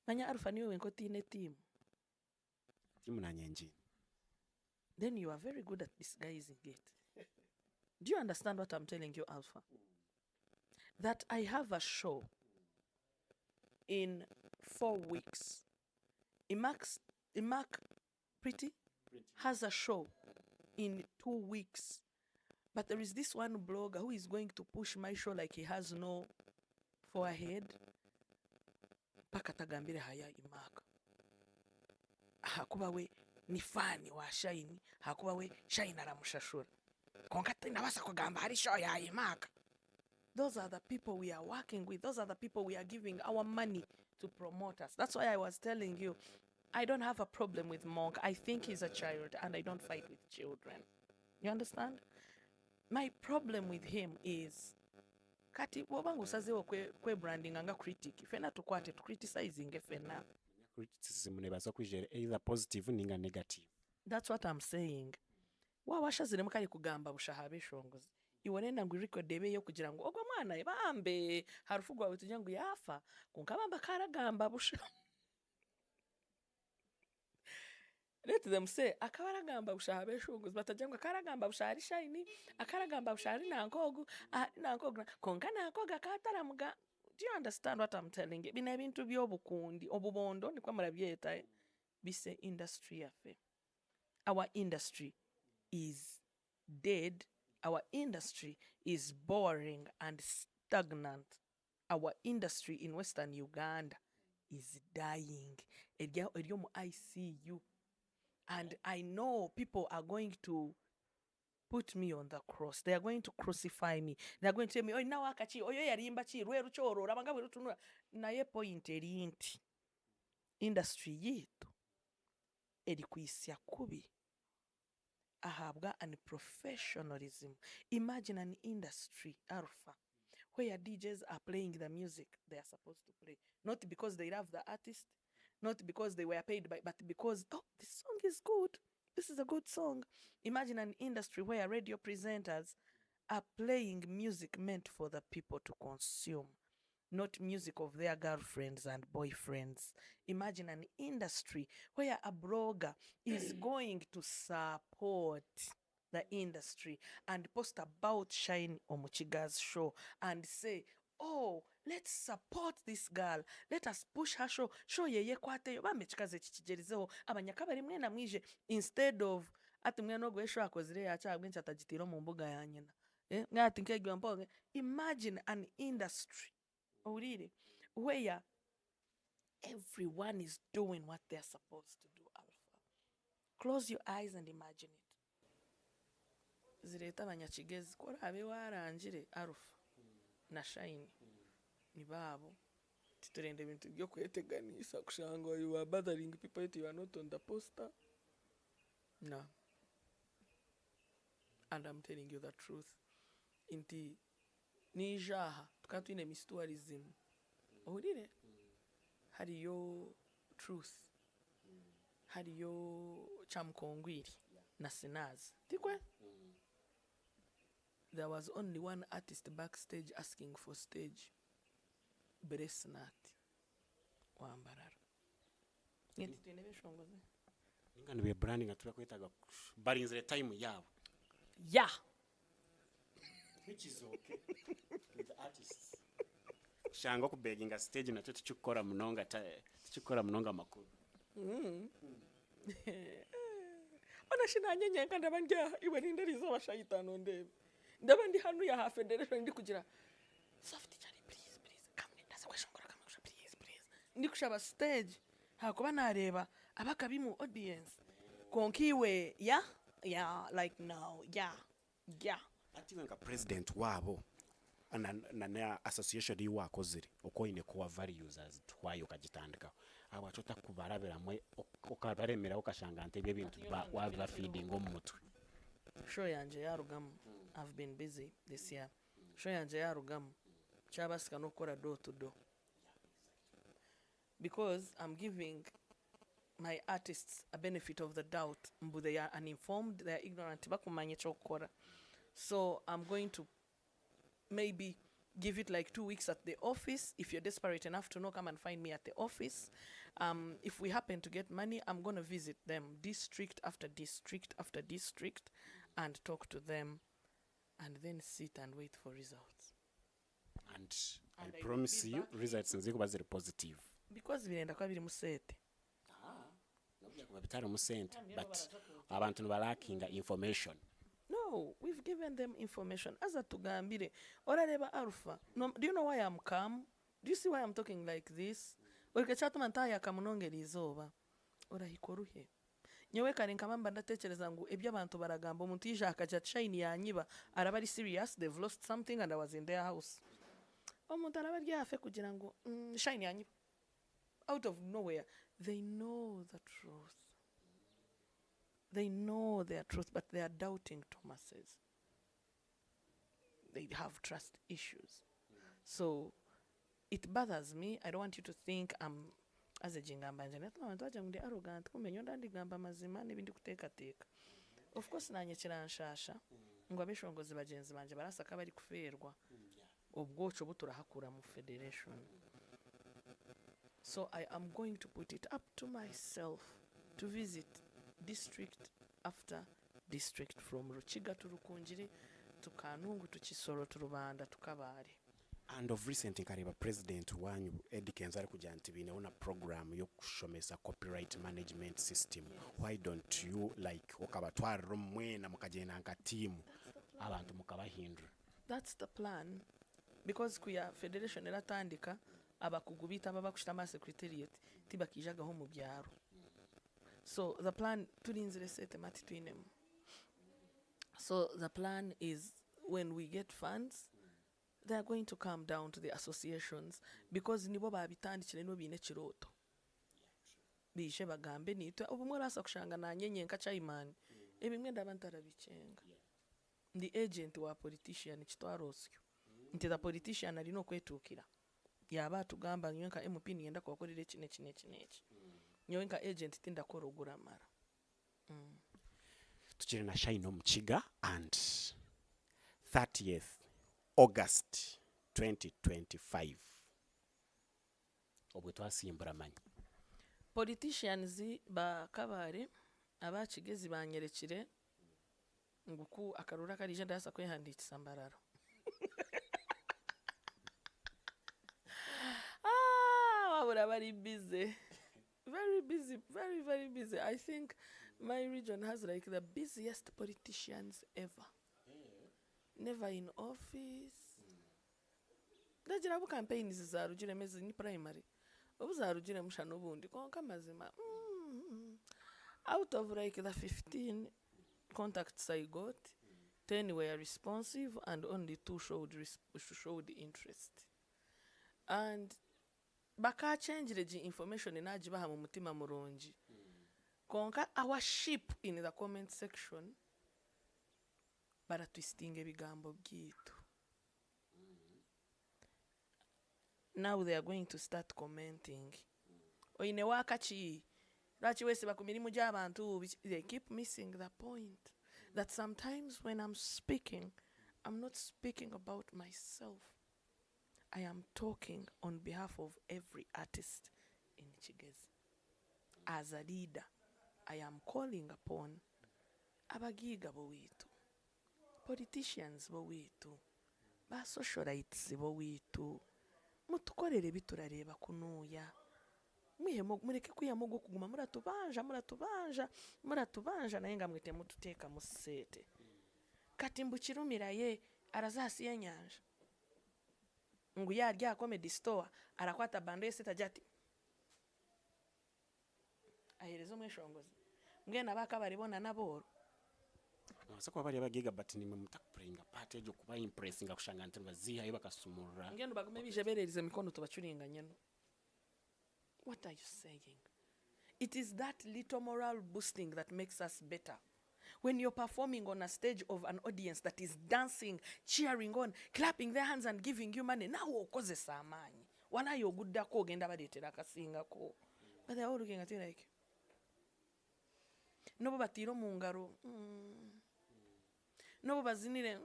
Manya Alpha niwe wenkotine team. Timu na nyenji. Then you are very good at disguising it. Do you understand what I'm telling you, Alpha? That I have a show in 4 weeks. Imak Pretty has a show in 2 weeks. But there is this one blogger who is going to push my show like he has no forehead. Pakatagambire haya Imak. Hakuba we ni fani wa Shine. Hakuba we Shine aramushashura. Konkati nabasa kugamba hari show ya Imak. Those are the people we are working with. Those are the people we are giving our money to promote us. That's why I was telling you, I don't have a problem with Monk. I think he's a child and I don't fight with children. You understand? My problem with him is kati wobangu sazewo kwe branding anga critic. Fena tukwate to criticizing fena. Criticism nebaza kwijere either positive ninga negative. That's what I'm saying. Wa washazire mukali kugamba bushahabe shongozi. Iwonenda ngu record debe yo kugira ngo ogwa mwana ibambe harufu gwawe tujya ngo yafa kunkabamba karagamba busha. Let them say akabaragamba bushahabe shongozi batajya ngo karagamba bushari Shine akaragamba bushari nankogu nankogu konka nankoga kataramuga. Do you understand what I'm telling you? Bina bintu byobukundi obubondo nikwa murabyeta bise industry yafe. Our industry is dead. Our industry is boring and stagnant. Our industry in Western Uganda is dying. Eryomu ICU. And I know people are going to put me on the cross. They are going to crucify me. They are going to tell me, "Oh, now akachi, oyo yarimba chi, rweru choro, rabanga werutunura." Naye point erinti. Industry yitu erikuisya kubi. Ahabwa and professionalism. Imagine an industry, Alpha, where DJs are playing the music they are supposed to play. Not because they love the artist, not because they were paid by, but because, oh, this song is good. This is a good song. Imagine an industry where radio presenters are playing music meant for the people to consume, not music of their girlfriends and boyfriends. Imagine an industry where a blogger is going to support the industry and post about Shine OMUKIGA's show and say, "Oh, let's support this girl. Let us push her show. Show yeye kwateyo bamechikaze chichigerizeho abanyakabari mwe na mwije instead of ati mwe no gwesho akozire yacha abwencha tajitiro mu mbuga ya nyina." Ngati nkegwa mpoge. Imagine an industry where everyone is doing what they're supposed to do, Alpha. Close your eyes and imagine it. Zireta abanyakigezi kora abe warangire Alpha na Shine ni babo titurende ibintu byo kweteganisa kushanga you are bothering people yet you are not on the poster. No. And I'm telling you the truth. Inti nijaha tukatwine mistuarism. Ohurire hariyo truth. Hariyo chamkongwiri na sinazi. Tikwe? There was only one artist backstage asking for stage. Bresnat wambarara ngeti twine beshongoze Ninga nibe branding atula kwetaga barinzire time yabo. yeah Which is okay with the artists. Shanga ku beginga stage na cyo tukikora munonga makuru. ona shinanyenyenga ndaba ndya iwe ninderizo bashayitano ndebe ndaba ndi hanu ya half federation ndi kugira soft chari please come ndaze kweshongora kama kusha please ndi kushaba stage hakuba nareba abakabi mu audience konkiwe yeah like now yeah Ati wenga president wabo na association yi wakozire okoine kuwa values as twayo kagitandika abachota kubarabera mwe okabaremera okashanga ntebye bintu waba feeding omutwe. show yanje yarugamu I've been busy this year show yanje yarugamu cyabasika no kora door to door because I'm giving my artists a benefit of the doubt mbu they are uninformed, they are ignorant bakumanye chokora. So I'm going to maybe give it like 2 weeks at the office. If you're desperate enough to know, come and find me at the office. If we happen to get money, I'm going to visit them district after district after district and talk to them and then sit and wait for results. And I promise you results nzikuba ziri positive. Because birenda kwa biri musete. Bitari musente, but abantu balakinga information. No, we've given them information. As a tugambire, orareba Alpha. No, do you know why I'm calm? Do you see why I'm talking like this? Orikachatu mantaya kamunongera izoba. Orahikoruhe. Nyewe kare nkamamba ndatekereza ngo ebyo abantu baragamba umuntu yishaka cha shine yanyiba arabari serious, they've lost something and I was in their house. Omuntu arabari yafe kugira ngo shine yanyiba. Out of nowhere, they know the truth. They know their truth, but they are doubting Thomas's. They have trust issues. So it bothers me. I don't want you to think I'm as a jingamba njane arrogant kumenyo ndandigamba mazima n'ibindi kutekateka. Of course nanye kiranshasha ngo abeshongozi bagenzi banje barasaka bari kuferwa ubwoco buturahakura mu federation. So I am going to put it up to myself to visit district after district from Rukiga to Rukunjiri to Kanungu to Kisoro to Rubanda to Kabare. And of recent nkareba president wanyu Eddie Kenzari kugira nti binaona program yo kushomesa copyright management system. Why don't you like okabatwara mwena mukagenda nka team abantu mukabahindura? That's the plan because kuya federation eratandika abakugubita babakushitama secretariat tibakijagaho mu byaro. So the plan tulinzire sete mati twinem. So the plan is when we get funds they are going to come down to the associations because nibo babitandikire no bine kiroto. Bishe bagambe nitwe ubumwe rasa kushanga na nyenyenka chaimani ebimwe ndabantara bicenga. The agent wa politician kitwarosyo. Nti the politician ari no kwetukira. Yaba tugamba nyenka MP nienda kwakorire kine. Nyowenka agent tinda korogura mara. Tukiri na Shine OMUKIGA and 30th August 2025. Obwe twasimbura manyi. Politicians ba Kabare abakigezi banyerekire nguku akarura karije ndasa kwehandikisa mbararo. Wabura bari busy. Very busy, very, very busy. I think my region has like the busiest politicians ever. Never in office. Ndagira bu campaigns zarugire mezi ni primary. Obuzarugire mushano bundi konka mazima. Out of like the 15 contacts I got, 10 were responsive and only 2 showed interest. And baka change the information inajibaha mu mutima muronji. Konka our sheep in the comment section bara twisting ebigambo byitu. Now they are going to start commenting. Oine wakachi rachi wese bakumirimu j'abantu. They keep missing the point that sometimes when I'm speaking, I'm not speaking about myself. I am talking on behalf of every artist in Kigezi. As a leader, I am calling upon abagiga bowitu, politicians bowitu, ba socialites bowitu, mutukorere biturareba kunuya. Mureke kwiyamugo kuguma muratubanja naye nga mwite mututeka musete. Kati mbukirumira ye arazasi yenyanja. Ngu yarya comedy store arakwata bando yese tajati. Aherezo mweshongozi. Mgena baka baribona naboro. Nasa kwa bari abagiga but ni mutakupuringa part ejo kuba impressing akushanga nti baziha bakasumura. Ngendo bagume bijebererize mikono tubacuringa nyeno. What are you saying? It is that little moral boosting that makes us better. When you're performing on a stage of an audience that is dancing, cheering on, clapping their hands and giving you money, now okoze samanyi. Wana yogudda ko genda badetera kasinga ko. But they're all looking at you like, nobo batiro mu ngaro. Nobo bazinire.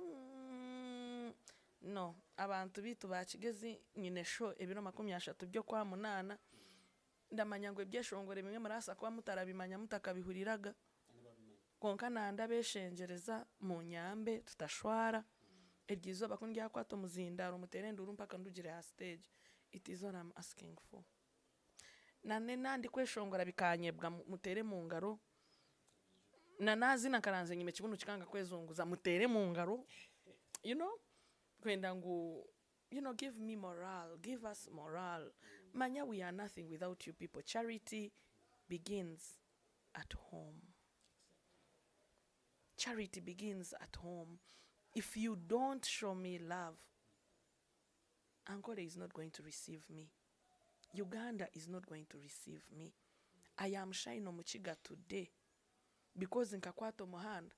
No, abantu bitu ba Kigezi nyine show ebiro 30 byo kwa munana. Ndamanya ngo ebyeshongore bimwe marasa kwa mutarabimanya mutakabihuriraga. Konka nanda beshengereza mu nyambe tutashwara. Eryizo bakundya kwato muzindaro muterenduru mpaka ndugire ha stage. It is what I'm asking for. Nane nandi kweshongora bikanyebwa mutere mu ngaro. Nanazi nakaranze nyime kibuno kikanga kwezunguza mutere mu ngaro. You know? Kwenda ngu, you know, give me morale, give us morale. Manya, we are nothing without you people. Charity begins at home. Charity begins at home. If you don't show me love, Angola is not going to receive me. Uganda is not going to receive me. I am shy no OMUKIGA today because nkakwato muhanda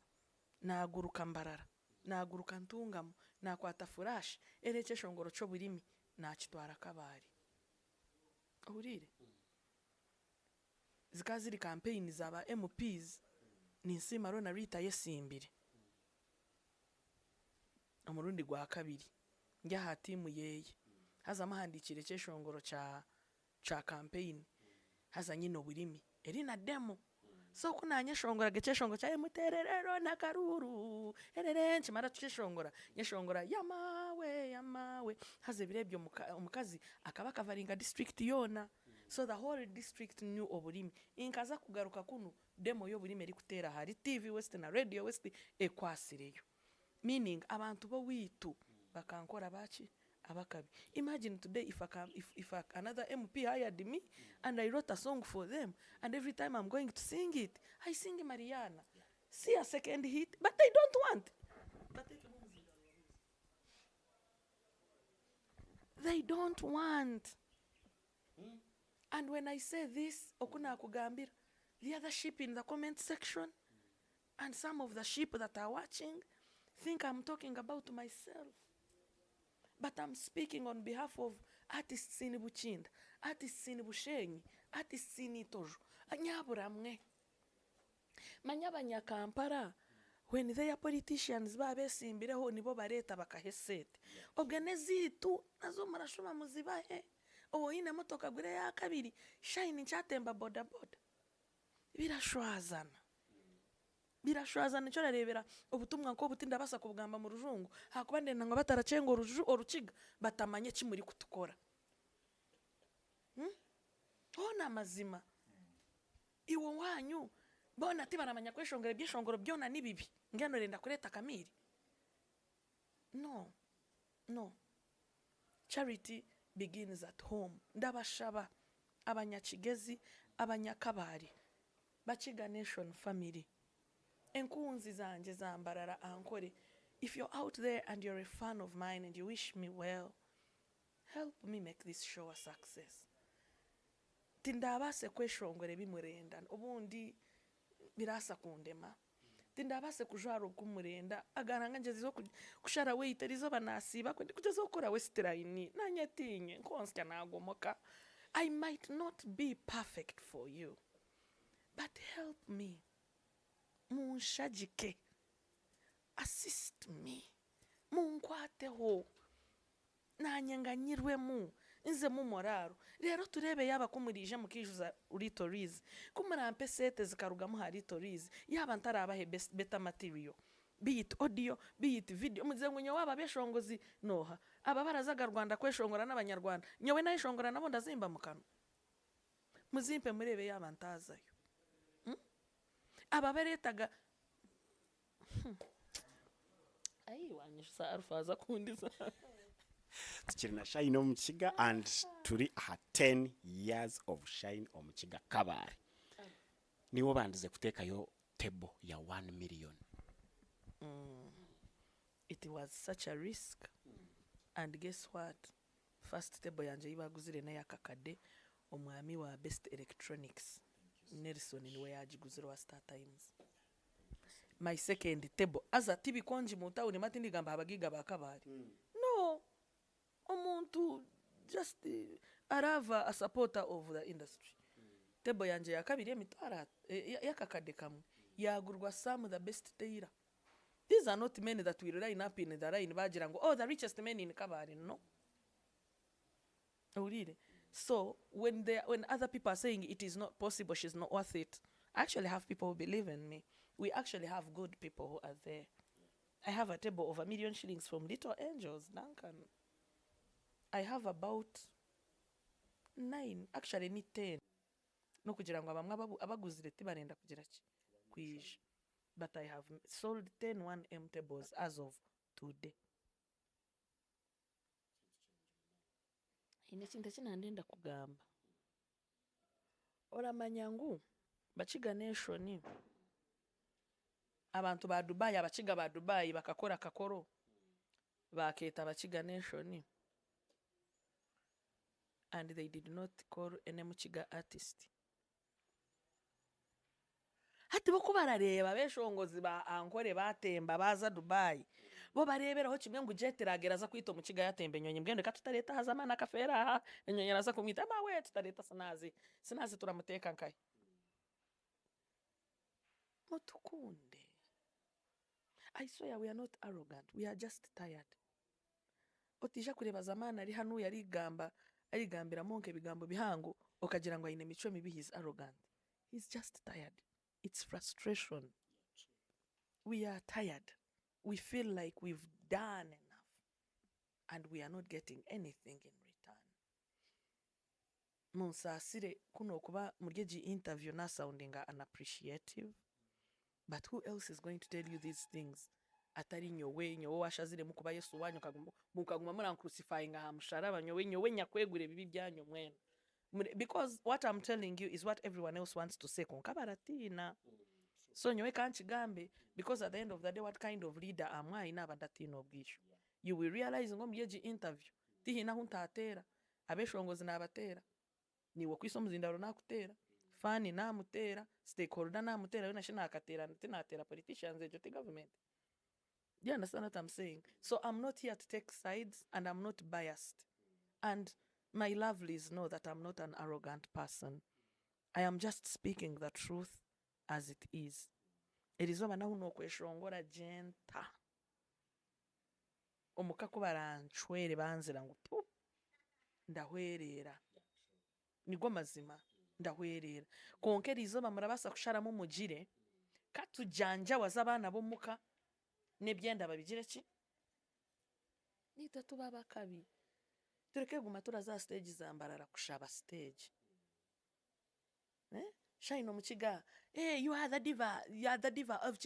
naguruka mbarara, naguruka ntungamu, nakwata furash, ereche shongoro cyo burimi nakitwara kabari. Urire. Zikaziri campaign zaba MPs ni nsimaro na Rita yesimbire. Amurundi gwa kabiri. Njya hatimu yeye. Haza mahandikire cyeshongoro cha campaign. Haza nyino burimi. Eri na demo. So kunanye shongora geceshongo cha mutererero na karuru. Ererenchi mara cyeshongora. Nyeshongora yamawe. Haze birebyo umukazi akaba kavaringa district yona. So the whole district knew oburimi. Inkaza kugaruka kunu demo yo burimi eri kutera hari TV West na Radio West ekwasireyo. Meaning abantu bo witu bakankora bachi abakabi. Imagine today if another MP hired me and I wrote a song for them and every time I'm going to sing it I sing Mariana. See a second hit but they don't want. They don't want. And when I say this, okuna kugambira, the other sheep in the comment section and some of the sheep that are watching think I'm talking about myself. But I'm speaking on behalf of artists in Buchinda, artists in Bushenyi, artists in Itojo. Anyaburamwe. Manyabanya Kampara, when they are politicians, babesimbireho nibo bareta bakahesete. Ogenezitu, nazo marashuma muzibahe. Ine motoka gure ya kabiri, shine chatemba boda. Birashwazana cyo rarebera ubutumwa ko butinda basa kubugamba mu rujungu hakuba ndenda ngo bataracengo orukiga batamanye kimuri kutukora. Ona mazima iwo wanyu bona ati baramanya kweshongera byeshongoro byona nibibi ngeno renda kureta kamiri. No. Charity begins at home. Ndabashaba abanyakigezi abanyakabari Bachiga Nation family. Enkunzi zanje zambarara ankore. If you're out there and you're a fan of mine and you wish me well, help me make this show a success. Tindabase kweshongore bimurenda ubundi birasa kundema. Tindabase kujwara kumurenda agaranga ngezizo kushara weiterizo banasiba kugeza ukora westline nanyatinye nkonsya nagomoka. I might not be perfect for you, but help me. Munshajike. Assist me. Munkwateho. nanyanganyirwemu nze mu moraro rero turebe yaba kumurije mukijuza uritorize kumurampe sete zikarugamu hari torize yaba ntarabahe beta material be it audio be it video muzengo nyo waba beshongozi noha aba barazaga Rwanda kweshongora n'abanyarwanda nyowe nayishongora nabo ndazimba mukano muzimpe murebe yaba ntazayo aba beretaga ayi wanyisha arufaza kundiza tukiri na Shine OMUKIGA and turi aha 10 years of Shine OMUKIGA kabare niwo bandize kutekayo table ya 1 million. It was such a risk and guess what, first table yanje yibaguzire na yakakade omwami wa best electronics Nelson niwe yagiguzire wa Star Times. My second table aza tibikonji mu town matindi gamba abagiga bakabari no omuntu just arava a supporter of the industry. Table yanje ya kabiri emitwara yakakade kamwe yagurwa some the best tailor. These are not men that will line up in the line bagira ngo oh the richest men in kabari no. Oh really? So when other people are saying it is not possible, she's not worth it, I actually have people who believe in me. We actually have good people who are there. I have a table of 1 million shillings from Little Angels, Duncan. I have about 9, actually need 10. No kugira ngo abamwe abaguzire tibarenda kugira ki kwije. But I have sold 10 1M tables as of today. Inekintu kinandenda kugamba. Oramanya ngu bakiga nation abantu ba Dubai abakiga ba Dubai bakakora kakoro baketa abakiga nation and they did not call any OMUKIGA artist. Hati boko barareba beshongozi ba ankore batemba baza Dubai bo bareberaho kimwe ngo jeteragera za kwita OMUKIGA yatembe nyonye mbwende katutareta hazamana kafera nyonye raza kumwita mawe tutareta sinazi turamuteka nkaye mutukunde. I swear we are not arrogant, we are just tired. Otija kureba zamana ari hanu arigambira monke bigambo bihango okagira ngo ayine mico mibi, he's arrogant. He's just tired. It's frustration. We are tired. We feel like we've done enough and we are not getting anything in return. Munsasire kuno kuba muryeji interview na soundinga unappreciative. But who else is going to tell you these things? Atari nyowe washazire mukuba Yesu wanyu mukaguma muri crucifying amusharaba nyowe nyakwegure bibi byanyu mwene. Because what I'm telling you is what everyone else wants to say konkabaratina. So nyowe kanchigambe because at the end of the day what kind of leader am I na badatino bwisho. You will realize ngo myeji interview tihina huntatera abeshongozi nabatera niwo kwisomuzindaro nakutera fani namutera stakeholder namutera yona shina akatera tinatera politicians ejo government. Do you understand what I'm saying? So I'm not here to take sides and I'm not biased. And my lovelies know that I'm not an arrogant person. I am just speaking the truth as it is. It is over now no kweshongora genta. Omukako baranchwere banzira ngo pu ndahwerera. Nigo mazima ndahwerera. Konkera izoba murabasa kusharamo mugire katujanja wazabana bomuka nebyenda babigire ki nitatu baba kabi tureke guma turaza stage zambarara kushaba stage Shine OMUKIGA you are the diva of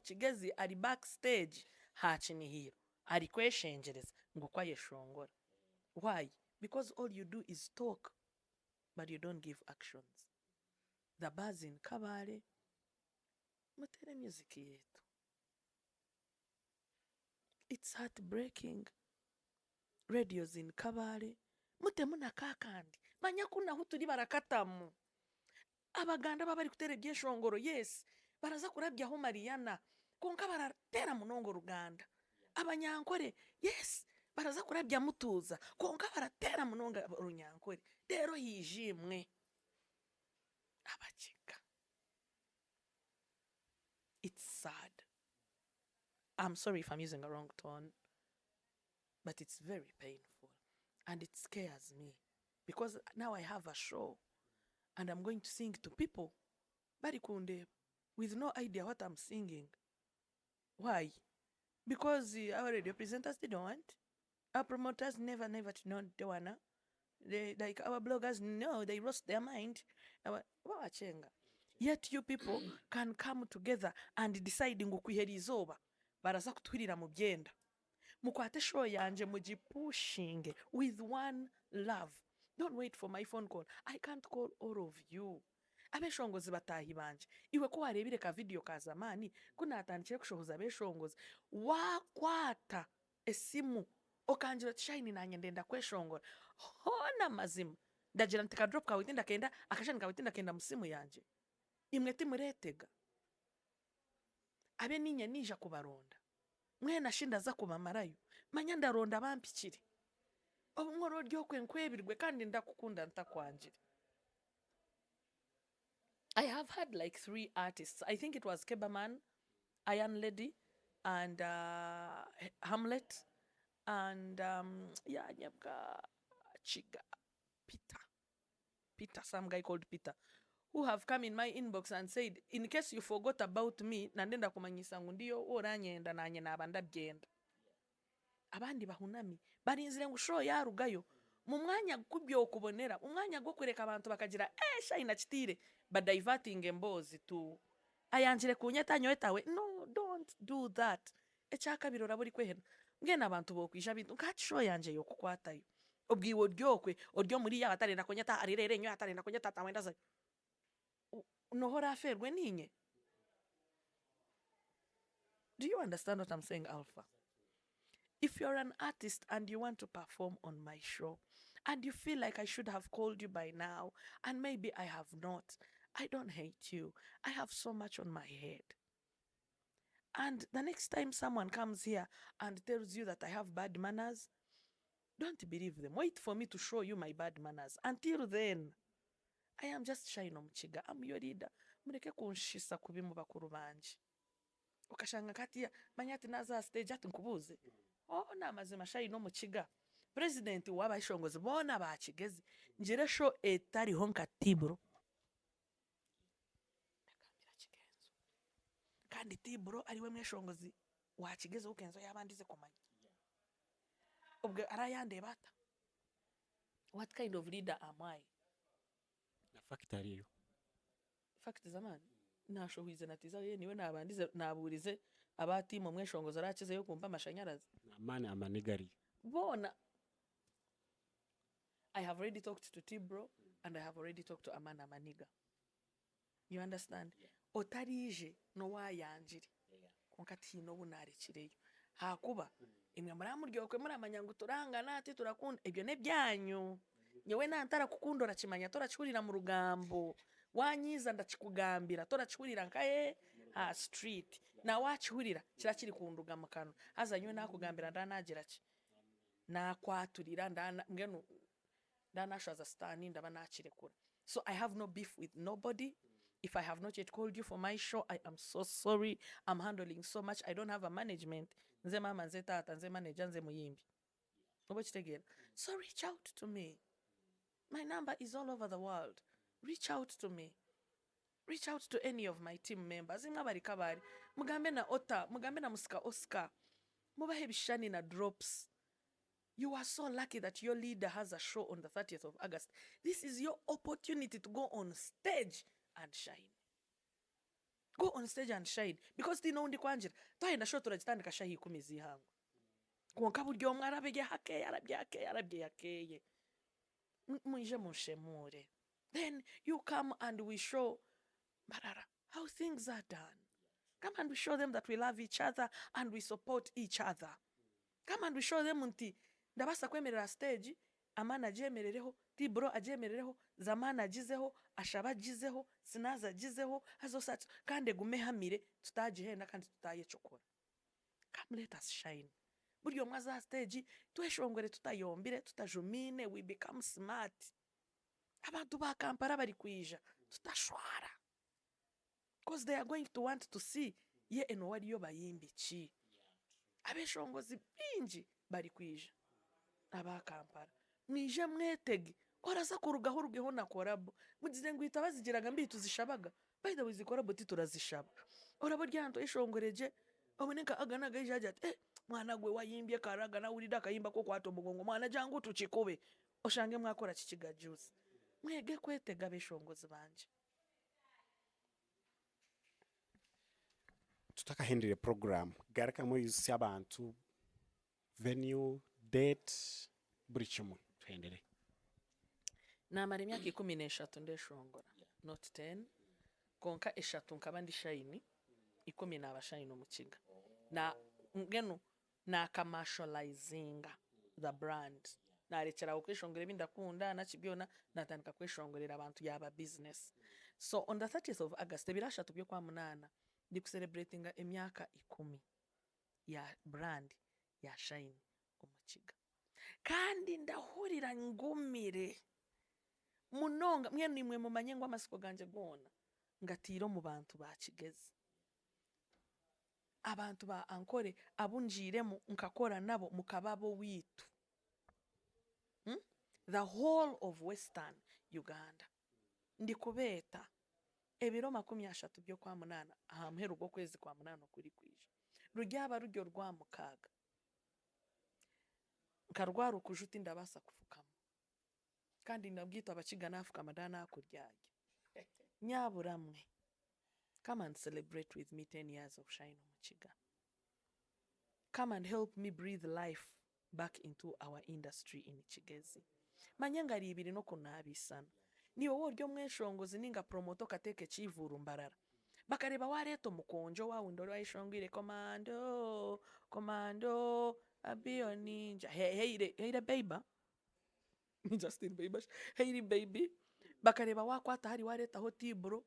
Kigezi ari backstage hachini hiro ari kweshengereza ngo kwayeshongora. Why? Because all you do is talk but you don't give actions. The buzz in kabare mutere music yetu. It's heartbreaking. Radios in kabare mutemu na kakandi manya kuna huturi barakatamu abaganda babari kutere byeshongoro. Yes baraza kurabyaho Mariana konka baratera munongo Ruganda. Abanyankore yes baraza kurabya mutuza konka baratera munonga Runyankore. Rero hijimwe abakika. It's sad. I'm sorry if I'm using a wrong tone. But it's very painful and it scares me because now I have a show and I'm going to sing to people bari kundeba with no idea what I'm singing. Why? Because our radio presenters didn't want, our promoters never to know they wanna. They, like our bloggers, no, they lost their mind. Wawachenga. Yet you people can come together and decide ngukwihera izoba baraza kutwirira mu byenda mukwate show yanje mugipushinge with one love. Don't wait for my phone call. I can't call all of you. Abeshongozi batahi banje iwe ko warebire ka video ka zamani kunatandikire kushohoza abeshongozi wakwata esimu okanjira shine nanye ndenda kweshongora hona mazima ndagira ntika drop ka witinda kenda akashani ka witinda kenda musimu yanje imwe timuretega abe ninye nija kubaronda mwe nashinda za kubamarayo manya ndaronda bampikire obunkoro ryo kwenkwebirwe kandi ndakukunda ntakwanjire. I have had like 3 artists. I think it was Kebaman, Iron Lady, and Hamlet, and Nyabga Chiga Peter, some guy called Peter, who have come in my inbox and said, in case you forgot about me, nandenda kumanyisa ngundiyo oranyenda nanye nabanda byenda. Abandi bahunami barinzire ngo show yarugayo mu mwanya kubyo kubonera umwanya gwo kureka abantu bakagira shayina kitire badiverting embozi tu ayanjire kunyeta nyoetawe. No, don't do that. Echaka birora buri kwehena ngena abantu bokwisha bintu ngati show yanje yo kukwatayo obwiwo ryokwe oryo muri ya batarenda kunyeta arirere nyo atarenda kunyeta tawenda za nohora aferwe ninye. Do you understand what I'm saying, Alpha? If you're an artist and you want to perform on my show and you feel like I should have called you by now and maybe I have not, I don't hate you. I have so much on my head. And the next time someone comes here and tells you that I have bad manners, don't believe them. Wait for me to show you my bad manners. Until then, I am just Shine OMUKIGA. I'm your leader. Mureke kunshisa kubimu bakuru banje. Ukashanga kati manyati naza stage ati nkubuze. Na mazima Shine OMUKIGA. President w'abashongozi bona bakigeze. Njire show etari honka tibro. Kandi tibro ariwe mweshongozi wakigeze ukenzo yabandize komanya. Ubwo arayande bata. What kind of leader am I? Na factory yo. Fact zamani. Nashohize natiza ye niwe nabandize naburize abati mu mweshongozi arakize yo kumpa amashanyarazi. Amane amanigari. Bona. I have already talked to Tibro and I have already talked to Amana Maniga. You understand? Yeah. Otarije no wayanjiri. Yeah. Konkati no bunari kireyo. Hakuba imwe muramuryo kwe muramanya turanga nati turakunda ebyo ne byanyu. Nyewe nantara kukundora kimanya torachikurira mu rugambo. Wanyiza ndakikugambira torachikurira nkaye street. Na wachihurira kirakiri kunduga makano. Azanywe nakugambira ndanagira ki. Nakwaturira ngeno ndanashaza stani ndaba nakirekura. So I have no beef with nobody. If I have not yet called you for my show, I am so sorry. I'm handling so much. I don't have a management. Nze mama nze tata nze manager nze muyimbi. So reach out to me. My number is all over the world. Reach out to me. Reach out to any of my team members. Imabari kabari. Mugambe na Ota, mugambe na Musika Oscar. Mubahe bishani na drops. You are so lucky that your leader has a show on the 30th of August. This is your opportunity to go on stage and shine. Go on stage and shine. Because tino undi kwanjira. Twaenda show turajitandika shahi 10 zihangu. Kuonka buryo mwarabege hake yarabye yakeye. Munje munshemure. Then you come and we show Marara how things are done. Come and we show them that we love each other and we support each other. Come and we show them unti ndabasa kwemerera stage Amana ajemerereho, Tibro ajemerereho, Zamana agizeho, Ashaba agizeho, Sinaza agizeho, hazosatsu kandi gumehamire tutagihenda kandi tutayecokora. Come let us shine. Buryo mwaza stage tweshongore tutayombire tutajumine, we become smart. Abantu ba Kampala bari kwija tutashwara. Because they are going to want to see ye eno waliyo bayimbi chi. Abeshongozi bingi bari kwija aba Kampala mwije mwetege oraza kurugaho rugeho na korabo mugize ngo ihita bazigiraga mbi tuzishabaga by the way zikorabo turazishaba orabo ryanto ishongoreje oboneka aganaga ijaje ati mwana gwe wayimbye karaga na urida kayimba ko kwato mugongo mwana jangu tukikube oshange mwakora kikigajuzi mwege kwetega beshongozi banje tutakahindire program garakamu yusi abantu venue date buri kimwe tuhendere namara imyaka 13 ndeshongora not 10 konka 3 nkaba ndi shine 10 n'abashine OMUKIGA na ngeno na commercializinga the brand narekera ukwishongera bindakunda nakibyona natandika kwishongorera abantu yaba business. So on the 30th of August birashatu byo kwa munana ndi celebratinga emyaka 10 ya brand ya shine OMUKIGA kandi ndahurira ngumire munonga mwe nimwe mu manyengo amasiko ganje gona ngatiro mu bantu ba Kigezi abantu ba ankore abunjiremo nkakora nabo mukababo witu the whole of Western Uganda ndi kubeta ebiro 30 byo kwa munana ahamheru go kwezi kwa munana kuri kwije rugyaba rujyo rwa mukaga nkarwara ukujuti ndabasa kufukamo kandi nabwita abakiga nafuka madana akuryage nyaburamwe come and celebrate with me 10 years of shine OMUKIGA. Come and help me breathe life back into our industry in Kigezi. Manyangari ibiri no kunabisana. Ni wowe ryo mweshongozi ninga promoto kateke chivuru mbarara. Bakareba wareto mukonjo wa undoro wayishongire commando abio ninja. Hey baby. Justin baby. Hey baby. Bakareba wakwata hari wareta ho tibro.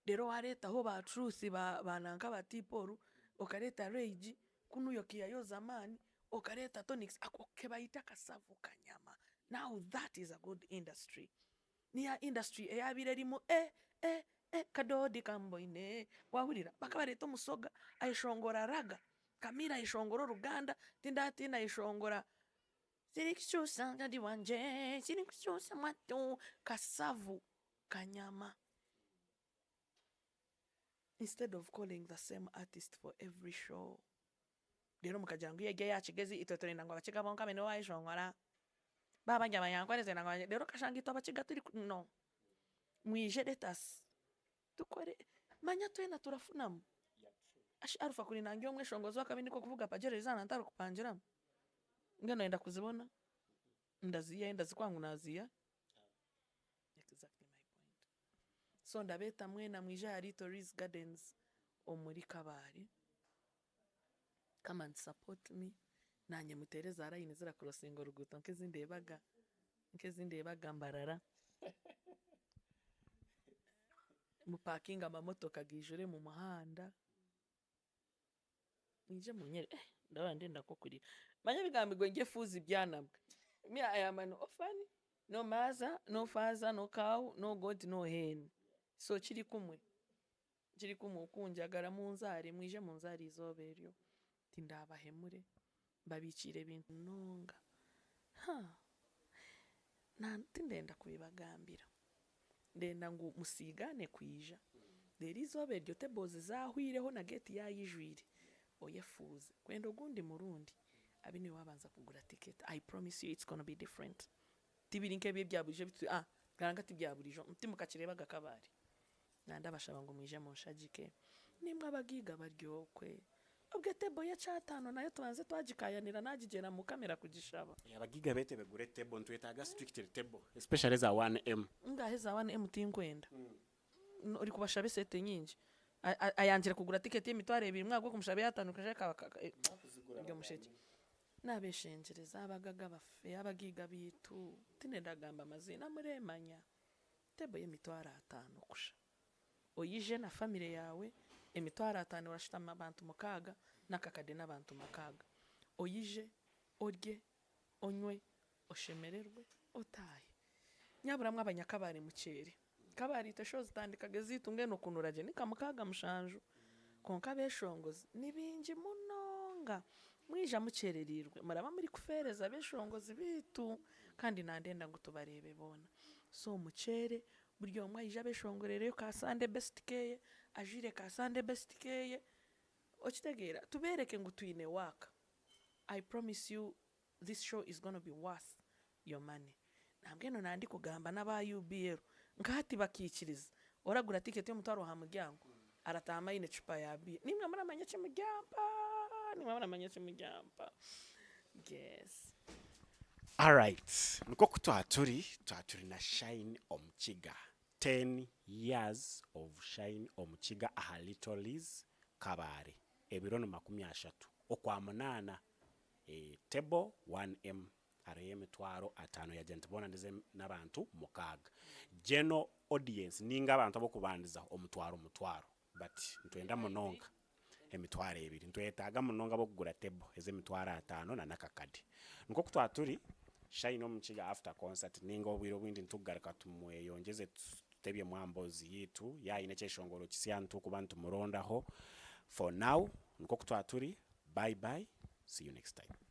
Dero wareta ho ba truth bananka batiporu okareta rage kunuyo kiyayo zamani okareta tonics akokebaita kasavu kanyama. Now that is a good industry. Niya industry eyabirerimo kadodi kamboine wahurira bakabareto musoga ayishongora raga kamira ayishongora ruganda tindati na ayishongora sirikichusa ngadi wanje sirikichusa matu kasavu kanyama. Instead of calling the same artist for every show. Dero mukajangu yege ya Kigezi itotore nango abakiga bonka bene wayishongora. Baba njama yankweze nango dero kashangi to abakiga turi no. Mwije detas. Tukore manya twena turafunamu. Arufa kuri nangyo mweshongozo akabindi ko kuvuga pagereza ntaro kupangira. Ngeno enda kuzibona. Ndazikwangu naziya. Exactly my point. So ndabeta mwena mwije hari Tories Gardens omuri Kabare. Come and support me. Nanye mutereza arayine zira crossing uruguto nkezindebaga mbarara. Mu parking amamotoka gijure mu muhanda. Nije munyere ndabandenda ko kuri. Manya bigambirwe nge fuzi byanabwe. Me I am an orphan. No mother, no father, no cow, no God, no hen. So kiri kumwe ukunjagara munzari mwije munzari izoberyo tindabahemure babicire bintu nonga tindenda kubibagambira ndenda ngo musigane kwija there izoberyo tebozi zahwireho na gate yayijwire oyefuze kwendo gundi murundi abini wabanza kugura ticket. I promise you it's going to be different. Tibirinke byabuje bitu garanga tibyaburijo mutimuka kireba gakabari nanda bashaba ngo mwije monshagike nimwe abagiga baryokwe ubwete boya cyatano nayo tubanze twagikayanira nagigera mu kamera kugishaba abagiga bete begure table ntwetaga strict table especially za 1M ngaheza 1M tinkwenda uri kubashabe sete nyingi ayangira kugura ticket y'emitware 2 mwagwo kumushabe yatanu kashaka ibyo musheke nabeshengereza abagaga bafe abagiga bitu tinendagamba amazina muremanya tebo y'emitware 5 kusha oyije na family yawe emitware 5 urashitama abantu mukaga nakakade n'abantu mukaga oyije orye onywe oshemererwe otaye nyaburamwe abanyakabari mukere kabari tashoza tandikaga zitunge no kunuraje nikamukaga mushanju konka beshongozi nibinji munonga mwija mukererirwe muraba muri kufereza abeshongozi bitu kandi nandenda ngo tubarebe bona so mucere buri omwe ayija abeshongorereyo ka Sunday best keye ajire ka Sunday best keye okitegeera tubereke ngu twine waka. I promise you this show is going to be worth your money. Nambweno nandi kugamba n'aba UBL ngati bakikiriza oragura ticket yo mutwaro ha muryango aratama ine cupa ya bia nimwe muramanya kimujyamba yes. Alright, niko kutwaturi na Shine OMUKIGA 10 years of Shine OMUKIGA aha Little Liz Kabare ebirono 30 okwa munana table 1M hariyo emitwaro 5 ya gente bona ndize n'abantu mukaga general audience ninga abantu abokubandiza omutwaro but ntwenda munonga emitwaro 2 ntwetaga munonga bokugura table eze emitwaro 5 na nakakadi niko kutwaturi Shine OMUKIGA after concert ninga obwiro bwindi ntugaruka tumweyongeze tutebye mwambozi yitu yaine kyeshongoro kisyantu kubantu murondaho for now niko kutwaturi bye bye see you next time.